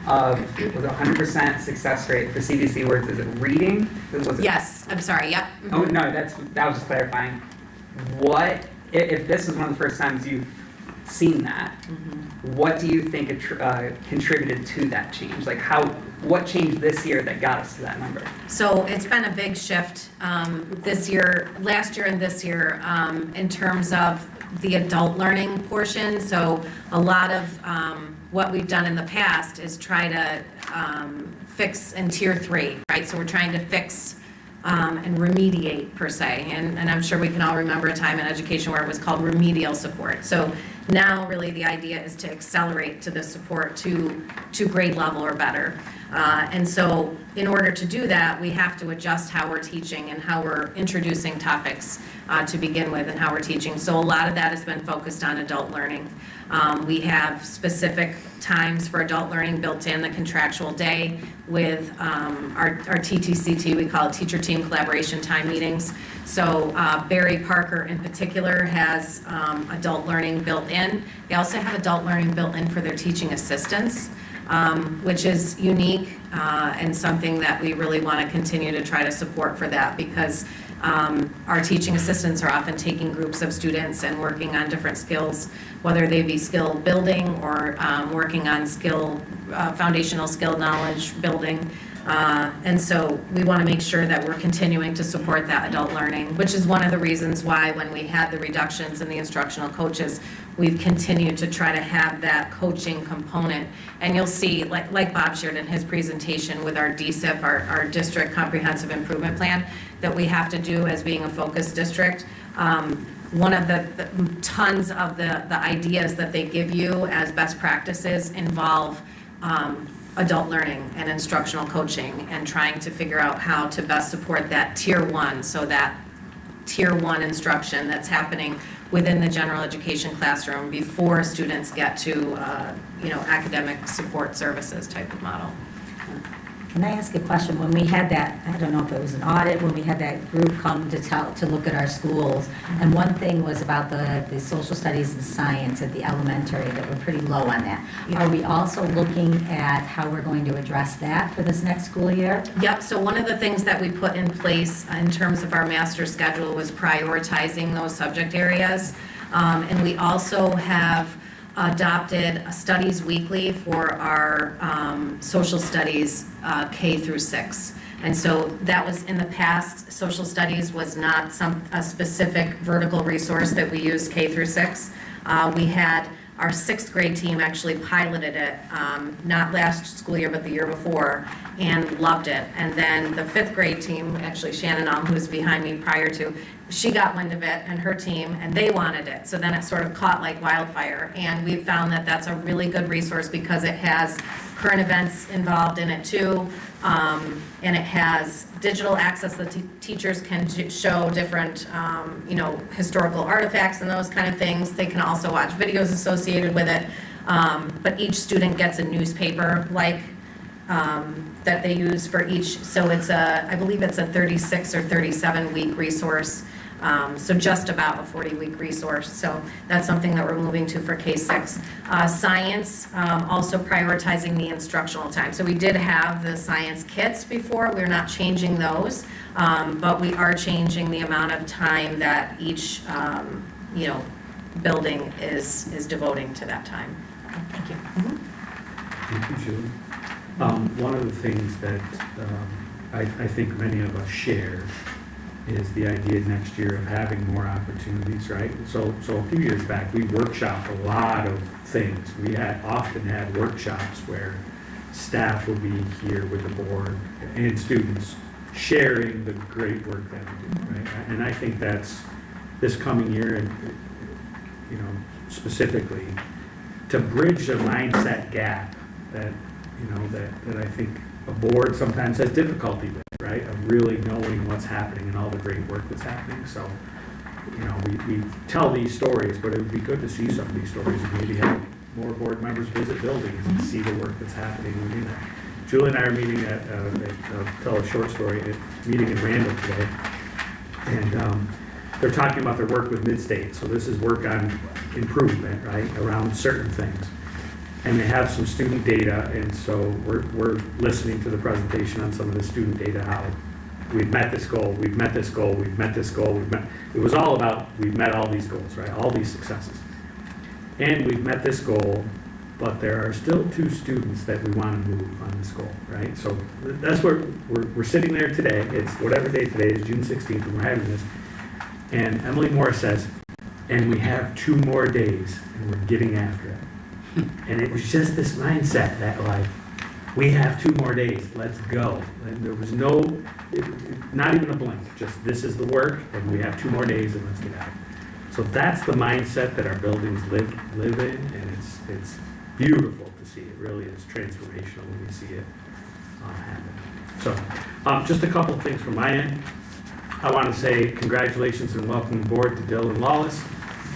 S13: of, was it 100% success rate for CDC words? Is it reading? Was it?
S2: Yes, I'm sorry, yep.
S13: Oh, no, that was just clarifying. What, if this is one of the first times you've seen that, what do you think contributed to that change? Like what changed this year that got us to that number?
S2: So it's been a big shift this year, last year and this year, in terms of the adult learning portion. So a lot of what we've done in the past is try to fix in tier 3, right? So we're trying to fix and remediate per se. And I'm sure we can all remember a time in education where it was called remedial support. So Now, really, the idea is to accelerate to the support to grade level or better. And so in order to do that, we have to adjust how we're teaching and how we're introducing topics to begin with and how we're teaching. So a lot of that has been focused on adult learning. We have specific times for adult learning built in the contractual day with our TTCT, we call it Teacher Team Collaboration Time Meetings. So Barry Parker in particular has adult learning built in. They also have adult learning built in for their teaching assistants, which is unique and something that we really want to continue to try to support for that, because our teaching assistants are often taking groups of students and working on different skills, whether they be skill building or working on foundational skill knowledge building. And so we want to make sure that we're continuing to support that adult learning, which is one of the reasons why when we had the reductions in the instructional coaches, we've continued to try to have that coaching component. And you'll see, like Bob shared in his presentation with our DSIP, our District Comprehensive Improvement Plan, that we have to do as being a focus district. One of the tons of the ideas that they give you as best practices involve adult learning and instructional coaching and trying to figure out how to best support that tier one, so that tier one instruction that's happening within the general education classroom before students get to academic support services type of model.
S19: Can I ask a question? When we had that, I don't know if it was an audit, when we had that group come to look at our schools, and one thing was about the social studies and science at the elementary, that we're pretty low on that. Are we also looking at how we're going to address that for this next school year?
S2: Yep, so one of the things that we put in place in terms of our master schedule was prioritizing those subject areas. And we also have adopted studies weekly for our social studies K through 6. And so that was in the past, social studies was not a specific vertical resource that we used K through 6. We had our 6th grade team actually piloted it, not last school year, but the year before, and loved it. And then the 5th grade team, actually Shannon, who was behind me prior to, she got wind of it and her team, and they wanted it. So then it sort of caught like wildfire. And we found that that's a really good resource because it has current events involved in it too. And it has digital access that teachers can show different, historical artifacts and those kind of things. They can also watch videos associated with it. But each student gets a newspaper that they use for each. So I believe it's a 36 or 37 week resource. So just about a 40-week resource. So that's something that we're moving to for K-6. Science, also prioritizing the instructional time. So we did have the science kits before. We're not changing those, but we are changing the amount of time that each, building is devoting to that time. Thank you.
S3: Thank you, Julie. One of the things that I think many of us share is the idea next year of having more opportunities, right? So a few years back, we workshopped a lot of things. We often had workshops where staff would be here with the board and students sharing the great work that we do, right? And I think that's this coming year, and specifically to bridge the mindset gap that I think a board sometimes has difficulty with, right? Of really knowing what's happening and all the great work that's happening. So, we tell these stories, but it would be good to see some of these stories and maybe have more board members visit buildings and see the work that's happening within it. Julie and I are meeting I'll tell a short story, meeting in Randall today. And they're talking about their work with Midstate. So this is work on improvement, right, around certain things. And they have some student data, and so we're listening to the presentation on some of the student data, how we've met this goal, we've met this goal, we've met this goal, it was all about we've met all these goals, right, all these successes. And we've met this goal, but there are still 2 students that we want to move on this goal, right? So that's where we're sitting there today. It's whatever day today is, June 16th, and we're having this. And Emily Moore says, and we have 2 more days, and we're getting after it. And it was just this mindset that we have 2 more days, let's go. And there was not even a blink, just this is the work, and we have 2 more days, and let's get out. So that's the mindset that our buildings live in, and it's beautiful to see. It really is transformational when you see it happen. So just a couple of things from my end. I want to say congratulations and welcome aboard to Dylan Lawless.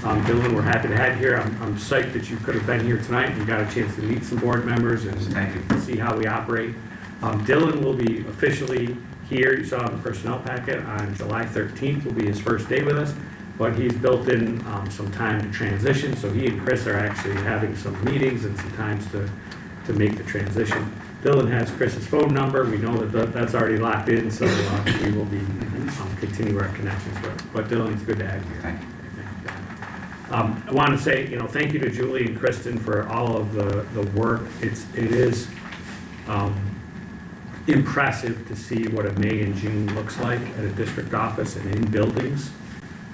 S3: Dylan, we're happy to have you here. I'm psyched that you could have been here tonight and you got a chance to meet some board members and see how we operate. Dylan will be officially here, you saw in the personnel packet, on July 13th will be his first day with us, but he's built in some time to transition, so he and Chris are actually having some meetings and some times to make the transition. Dylan has Chris's phone number. We know that that's already locked in, so we will be continue our connections. But Dylan, it's good to have you here.
S20: Thank you.
S3: I want to say, thank you to Julie and Kristen for all of the work. It is impressive to see what a May and June looks like at a district office and in buildings.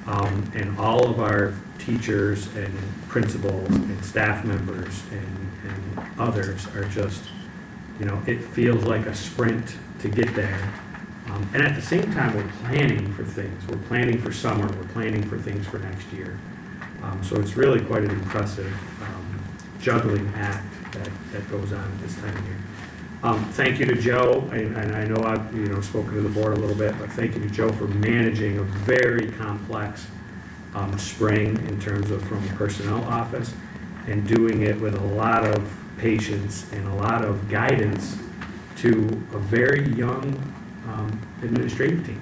S3: And all of our teachers and principals and staff members and others are just, it feels like a sprint to get there. And at the same time, we're planning for things. We're planning for summer. We're planning for things for next year. So it's really quite an impressive juggling act that goes on at this time of year. Thank you to Joe, and I know I've spoken to the board a little bit, but thank you to Joe for managing a very complex spring in terms of from the personnel office and doing it with a lot of patience and a lot of guidance to a very young administrative team.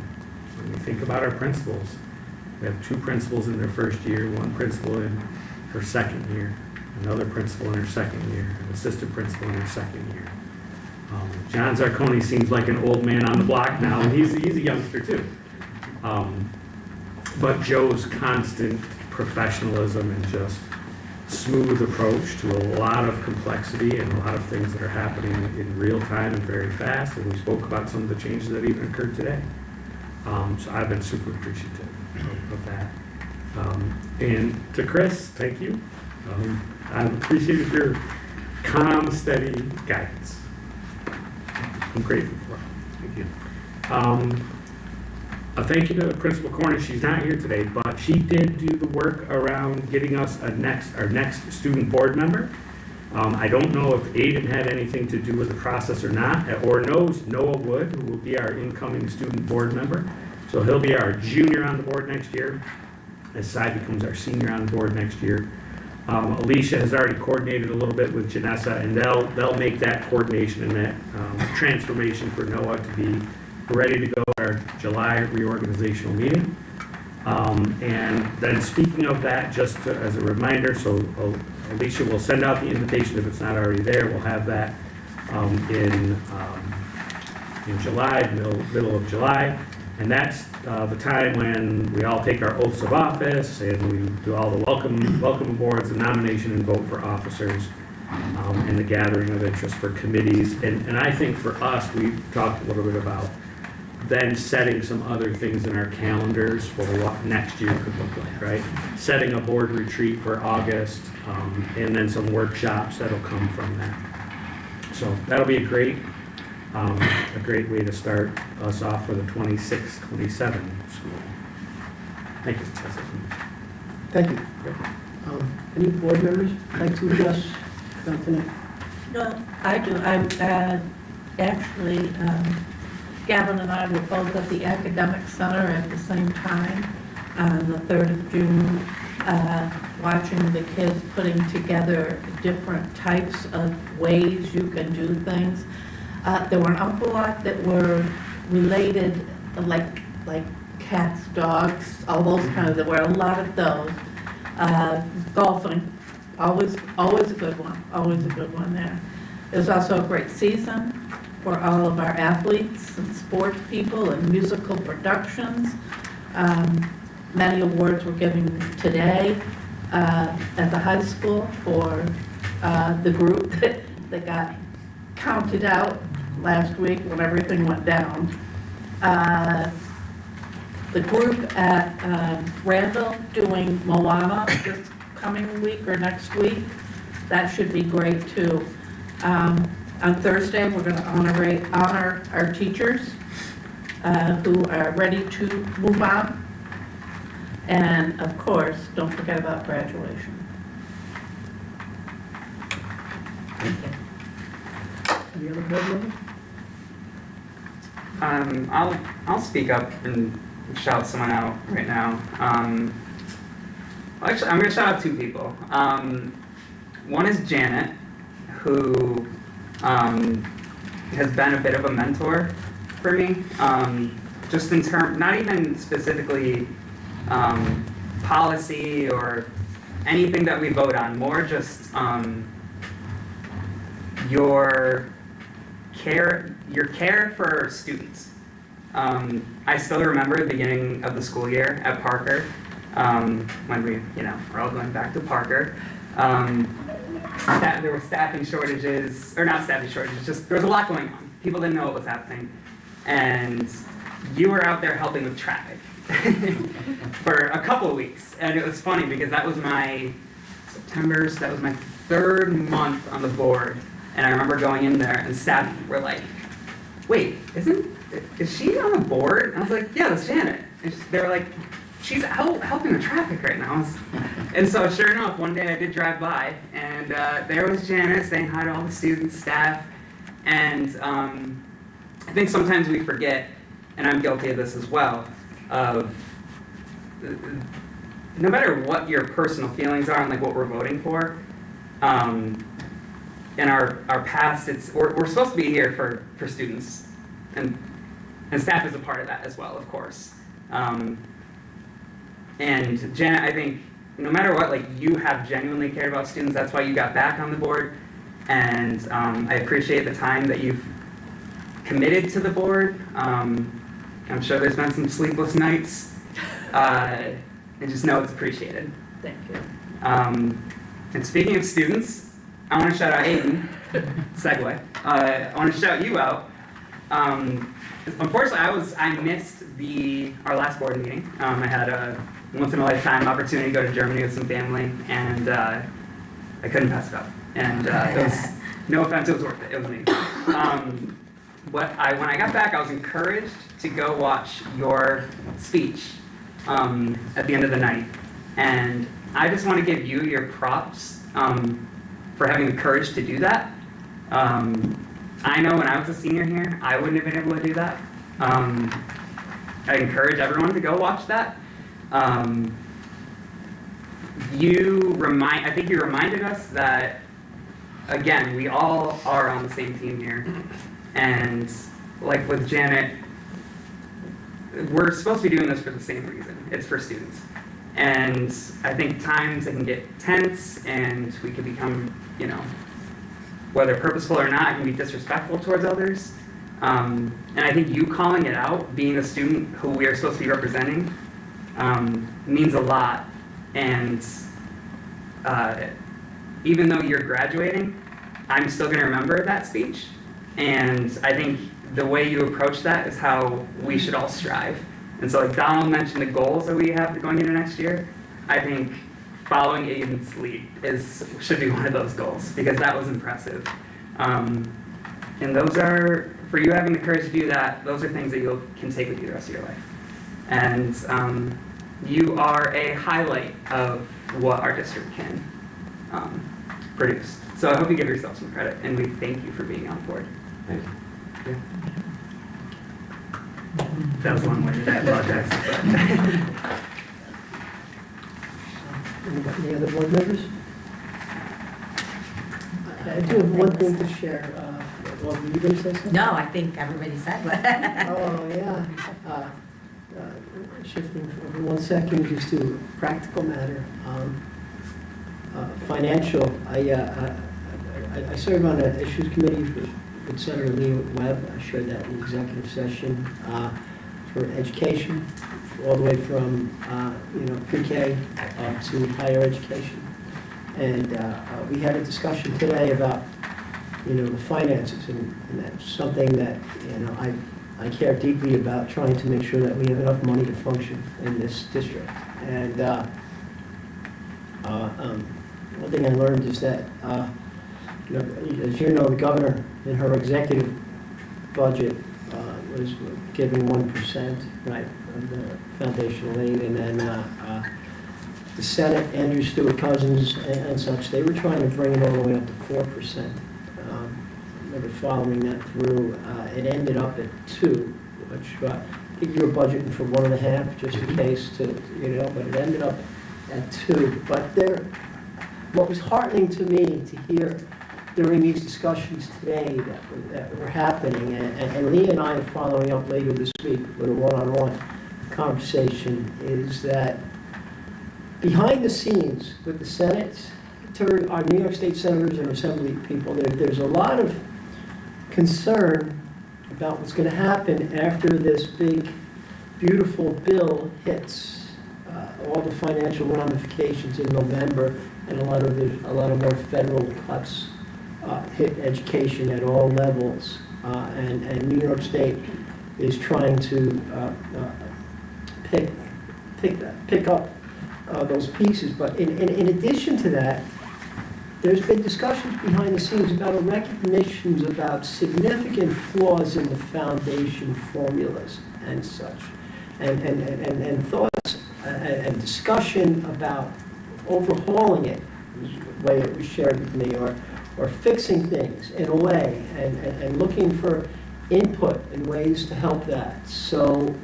S3: When we think about our principals, we have 2 principals in their first year, 1 principal in her second year, another principal in her second year, an assistant principal in her second year. John Zarconi seems like an old man on the block now, and he's a youngster too. But Joe's constant professionalism and just smooth approach to a lot of complexity and a lot of things that are happening in real time and very fast, and we spoke about some of the changes that even occurred today. So I've been super appreciative of that. And to Chris, thank you. I've appreciated your calm, steady guidance. I'm grateful for it. Thank you. A thank you to Principal Cornish. She's not here today, but she did do the work around getting us our next student board member. I don't know if Aiden had anything to do with the process or not, or knows Noah Wood, who will be our incoming student board member. So he'll be our junior on the board next year, as Cy becomes our senior on the board next year. Alicia has already coordinated a little bit with Janessa, and they'll make that coordination and that transformation for Noah to be ready to go at our July reorganizational meeting. And then speaking of that, just as a reminder, so Alicia will send out the invitation if it's not already there. We'll have that in July, middle of July. And that's the time when we all take our oaths of office and we do all the welcome boards, the nomination and vote for officers, and the gathering of interest for committees. And I think for us, we talked a little bit about then setting some other things in our calendars for what next year could look like, right? Setting a board retreat for August, and then some workshops that'll come from that. So that'll be a great way to start us off for the 26-27 school. Thank you. That's it.
S1: Thank you. Any board members like to address tonight?
S17: No, I do. I'm actually, Gavin and I were both at the Academic Center at the same time on the 3rd of June, watching the kids putting together different types of ways you can do things. There were an awful lot that were related, like cats, dogs, all those kinds. There were a lot of those. Golfing, always a good one there. It was also a great season for all of our athletes and sports people and musical productions. Many awards were given today at the high school for the group that got counted out last week when everything went down. The group at Randall doing Moana this coming week or next week, that should be great too. On Thursday, we're going to honor our teachers who are ready to move on. And of course, don't forget about graduation.
S1: Any other board members?
S13: I'll speak up and shout someone out right now. Actually, I'm going to shout out two people. One is Janet, who has been a bit of a mentor for me, just in terms, not even specifically policy or anything that we vote on, more just your care for students. I still remember the beginning of the school year at Parker, when we're all going back to Parker. There were staffing shortages, or not staffing shortages, just there was a lot going on. People didn't know what was happening. And you were out there helping with traffic for a couple of weeks. And it was funny because that was my third month on the board. And I remember going in there and staff were like, wait, is she on the board? And I was like, yeah, that's Janet. And they were like, she's out helping with traffic right now. And so sure enough, one day I did drive by and there was Janet saying hi to all the students, staff. And I think sometimes we forget, and I'm guilty of this as well, of no matter what your personal feelings are and like what we're voting for, in our past, we're supposed to be here for students, and staff is a part of that as well, of course. And Janet, I think no matter what, like you have genuinely cared about students. That's why you got back on the board, and I appreciate the time that you've committed to the board. I'm sure there's been some sleepless nights, and just know it's appreciated.
S17: Thank you.
S13: And speaking of students, I want to shout out Aiden. Segue. I want to shout you out. Unfortunately, I missed our last board meeting. I had a once in a lifetime opportunity to go to Germany with some family, and I couldn't pass it up. And it was, no offense, it was worth it. It was me. When I got back, I was encouraged to go watch your speech at the end of the night, and I just want to give you your props for having the courage to do that. I know when I was a senior here, I wouldn't have been able to do that. I encourage everyone to go watch that. I think you reminded us that, again, we all are on the same team here. And like with Janet, we're supposed to be doing this for the same reason. It's for students. And I think times it can get tense and we can become, whether purposeful or not, it can be disrespectful towards others. And I think you calling it out, being a student who we are supposed to be representing, means a lot. And even though you're graduating, I'm still going to remember that speech. And I think the way you approach that is how we should all strive. And so like Donald mentioned the goals that we have going into next year, I think following Aiden's lead should be one of those goals, because that was impressive. And those are, for you having the courage to do that, those are things that you can take with you the rest of your life. And you are a highlight of what our district can produce. So I hope you give yourself some credit, and we thank you for being on board.
S16: Thank you.
S13: Yeah. That was long-winded, I apologize.
S1: Any other board members? I do have one thing to share. Well, were you going to say something?
S19: No, I think everybody said what.
S1: Oh, yeah. Shifting for 1 second just to a practical matter. Financial, I serve on an issues committee with Senator Lee Webb. I shared that in the executive session for education, all the way from pre-K up to higher education. And we had a discussion today about the finances, and that's something that I care deeply about, trying to make sure that we have enough money to function in this district. And one thing I learned is that as you know, the governor in her executive budget was giving 1%, right? the foundational aid, and then the Senate, Andrew Stewart Cousins and such, they were trying to bring it all the way up to 4%. They were following that through. It ended up at 2, which I think you were budgeting for 1.5, just in case to, but it ended up at 2. But what was heartening to me to hear during these discussions today that were happening, and Lee and I are following up later this week with a one-on-one conversation, is that behind the scenes with the Senate, our New York State senators and Assembly people, there's a lot of concern about what's going to happen after this big, beautiful bill hits all the financial ramifications in November, and a lot of more federal cuts hit education at all levels. And New York State is trying to pick up those pieces. But in addition to that, there's been discussions behind the scenes about recognitions about significant flaws in the foundation formulas and such, and thoughts and discussion about overhauling it, the way it was shared with me, or fixing things in a way, and looking for input and ways to help that. So,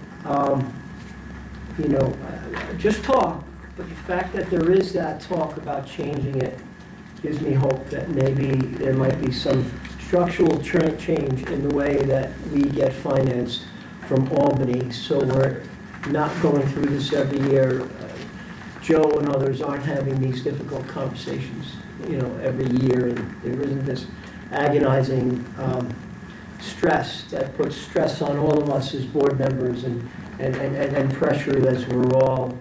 S1: just talk, but the fact that there is that talk about changing it gives me hope that maybe there might be some structural change in the way that we get financed from Albany, so we're not going through this every year. Joe and others aren't having these difficult conversations, every year, and there isn't this agonizing stress that puts stress on all of us as board members, and pressure as we're all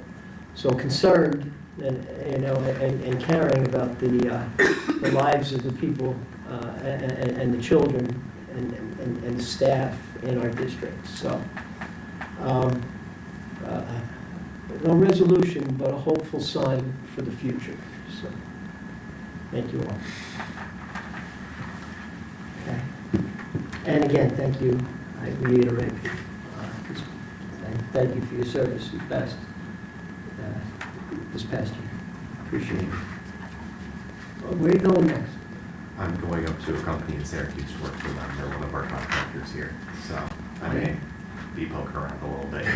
S1: so concerned and caring about the lives of the people and the children and the staff in our district. So, no resolution, but a hopeful sign for the future. So, thank you all. Okay. And again, thank you. I reiterate, thank you for your service this past year. Appreciate it. Where are you going next?
S16: I'm going up to a company in Syracuse to work for them. They're one of our contractors here, so I may be poking around a little bit.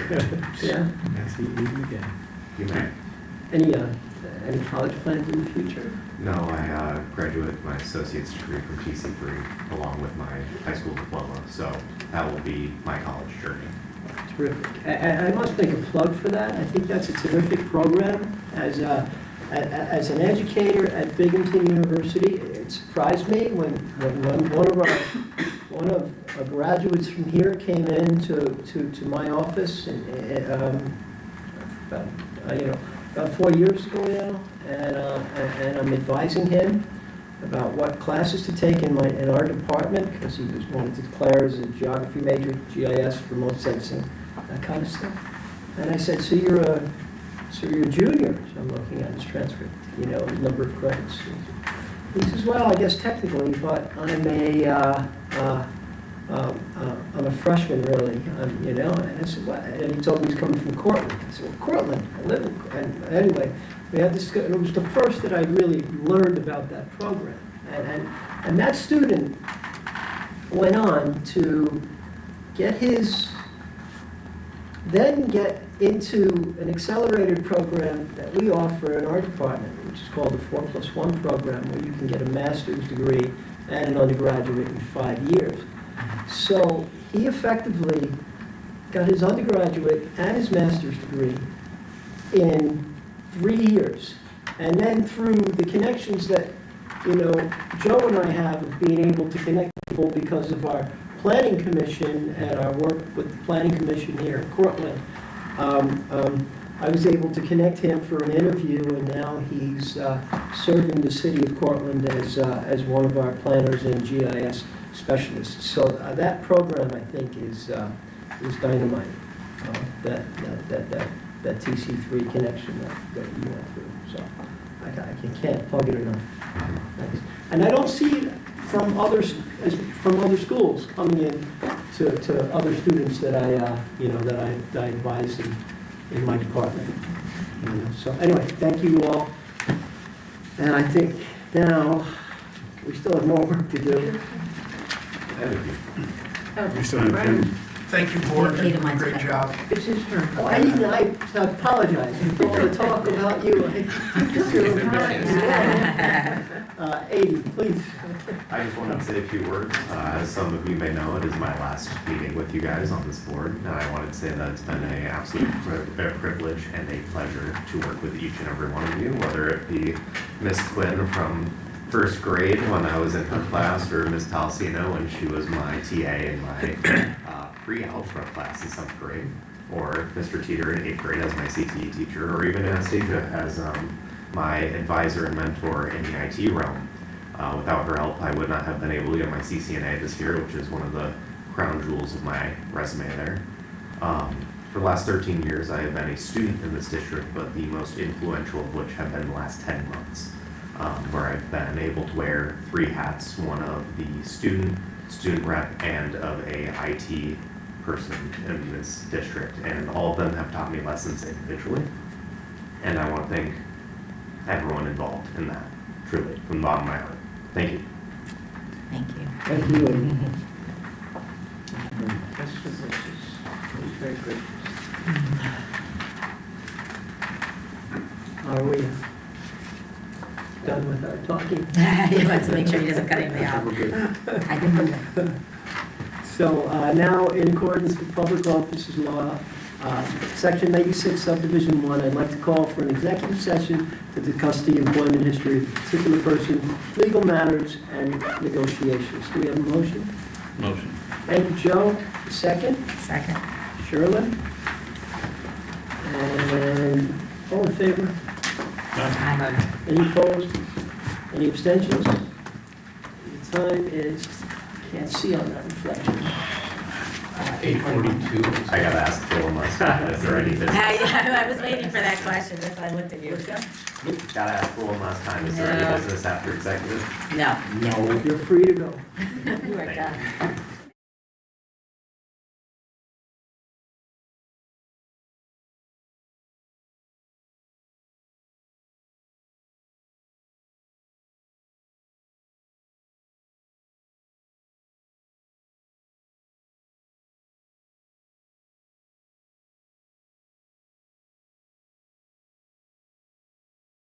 S1: Yeah. See you again.
S16: You may.
S1: Any college plans in the future?
S16: No, I graduated with my associate's degree from TC3 along with my high school diploma, so that will be my college journey.
S1: Terrific. I must make a plug for that. I think that's a terrific program. As an educator at Binghamton University, it surprised me when one of our graduates from here came in to my office and about 4 years ago now, and I'm advising him about what classes to take in our department, because he wanted to declare as a geography major, GIS, remote sensing, that kind of stuff. And I said, so you're a junior? So I'm looking at his transcript, number of credits. He says, well, I guess technically, but I'm a freshman, really, And I said, what? And he told me he's coming from Cortland. I said, well, Cortland, I live in. And anyway, we had this. It was the first that I really learned about that program, and that student went on to get into an accelerated program that we offer in our department, which is called the 4+1 program, where you can get a master's degree and an undergraduate in 5 years. So he effectively got his undergraduate and his master's degree in 3 years. And then through the connections that, Joe and I have of being able to connect people because of our planning commission and our work with the planning commission here in Cortland, I was able to connect him for an interview, and now he's serving the city of Cortland as one of our planners and GIS specialists. So that program, I think, is dynamite. That TC3 connection that you went through. So I can't plug it enough. Thanks. And I don't see from other schools coming in to other students that I, you know, that I advise in my department. So anyway, thank you all. And I think now, we still have more work to do.
S5: You still have 10.
S20: Thank you, board.
S19: Peter, mine's
S20: Great
S19: better.
S20: job.
S1: It's his turn. Oh, I apologize for all the talk about you. 80, please.
S16: I just wanted to say a few words. As some of you may know, it is my last meeting with you guys on this board, and I wanted to say that it's been an absolute privilege and a pleasure to work with each and every one of you, whether it be Miss Quinn from first grade when I was in her class, or Miss Palcino when she was my TA in my pre-algebra class in 7th grade, or Mr. Teeter in 8th grade as my CTE teacher, or even Anastasia as my advisor and mentor in the IT realm. Without her help, I would not have been able to get my CCNA this year, which is one of the crown jewels of my resume there. For the last 13 years, I have been a student in this district, but the most influential of which have been the last 10 months, where I've been able to wear 3 hats, one of the student rep, and of a IT person in this district, and all of them have taught me lessons individually, and I want to thank everyone involved in that, truly, from the bottom of my heart. Thank you.
S19: Thank you.
S1: Thank you. This was very good. Are we done with our talking?
S19: You want to make sure he doesn't cut anybody off. I didn't.
S1: So now, in accordance with Public Offices Law, Section 96, Subdivision 1, I'd like to call for an executive session to discuss the employment history of a particular person, legal matters, and negotiations. Do we have a motion?
S3: Motion.
S1: Thank you, Joe. Second?
S19: Second.
S1: Shirley? And all in favor? Any opposed? Any abstentions? The time is, can't see on that reflection.
S16: 8:42. I gotta ask Phil unless, is there any business?
S19: I was waiting for that question, that's why I looked at you.
S16: Gotta ask Phil one last time, is there any business after executive?
S19: No.
S1: No. You're free to go.
S19: You are done.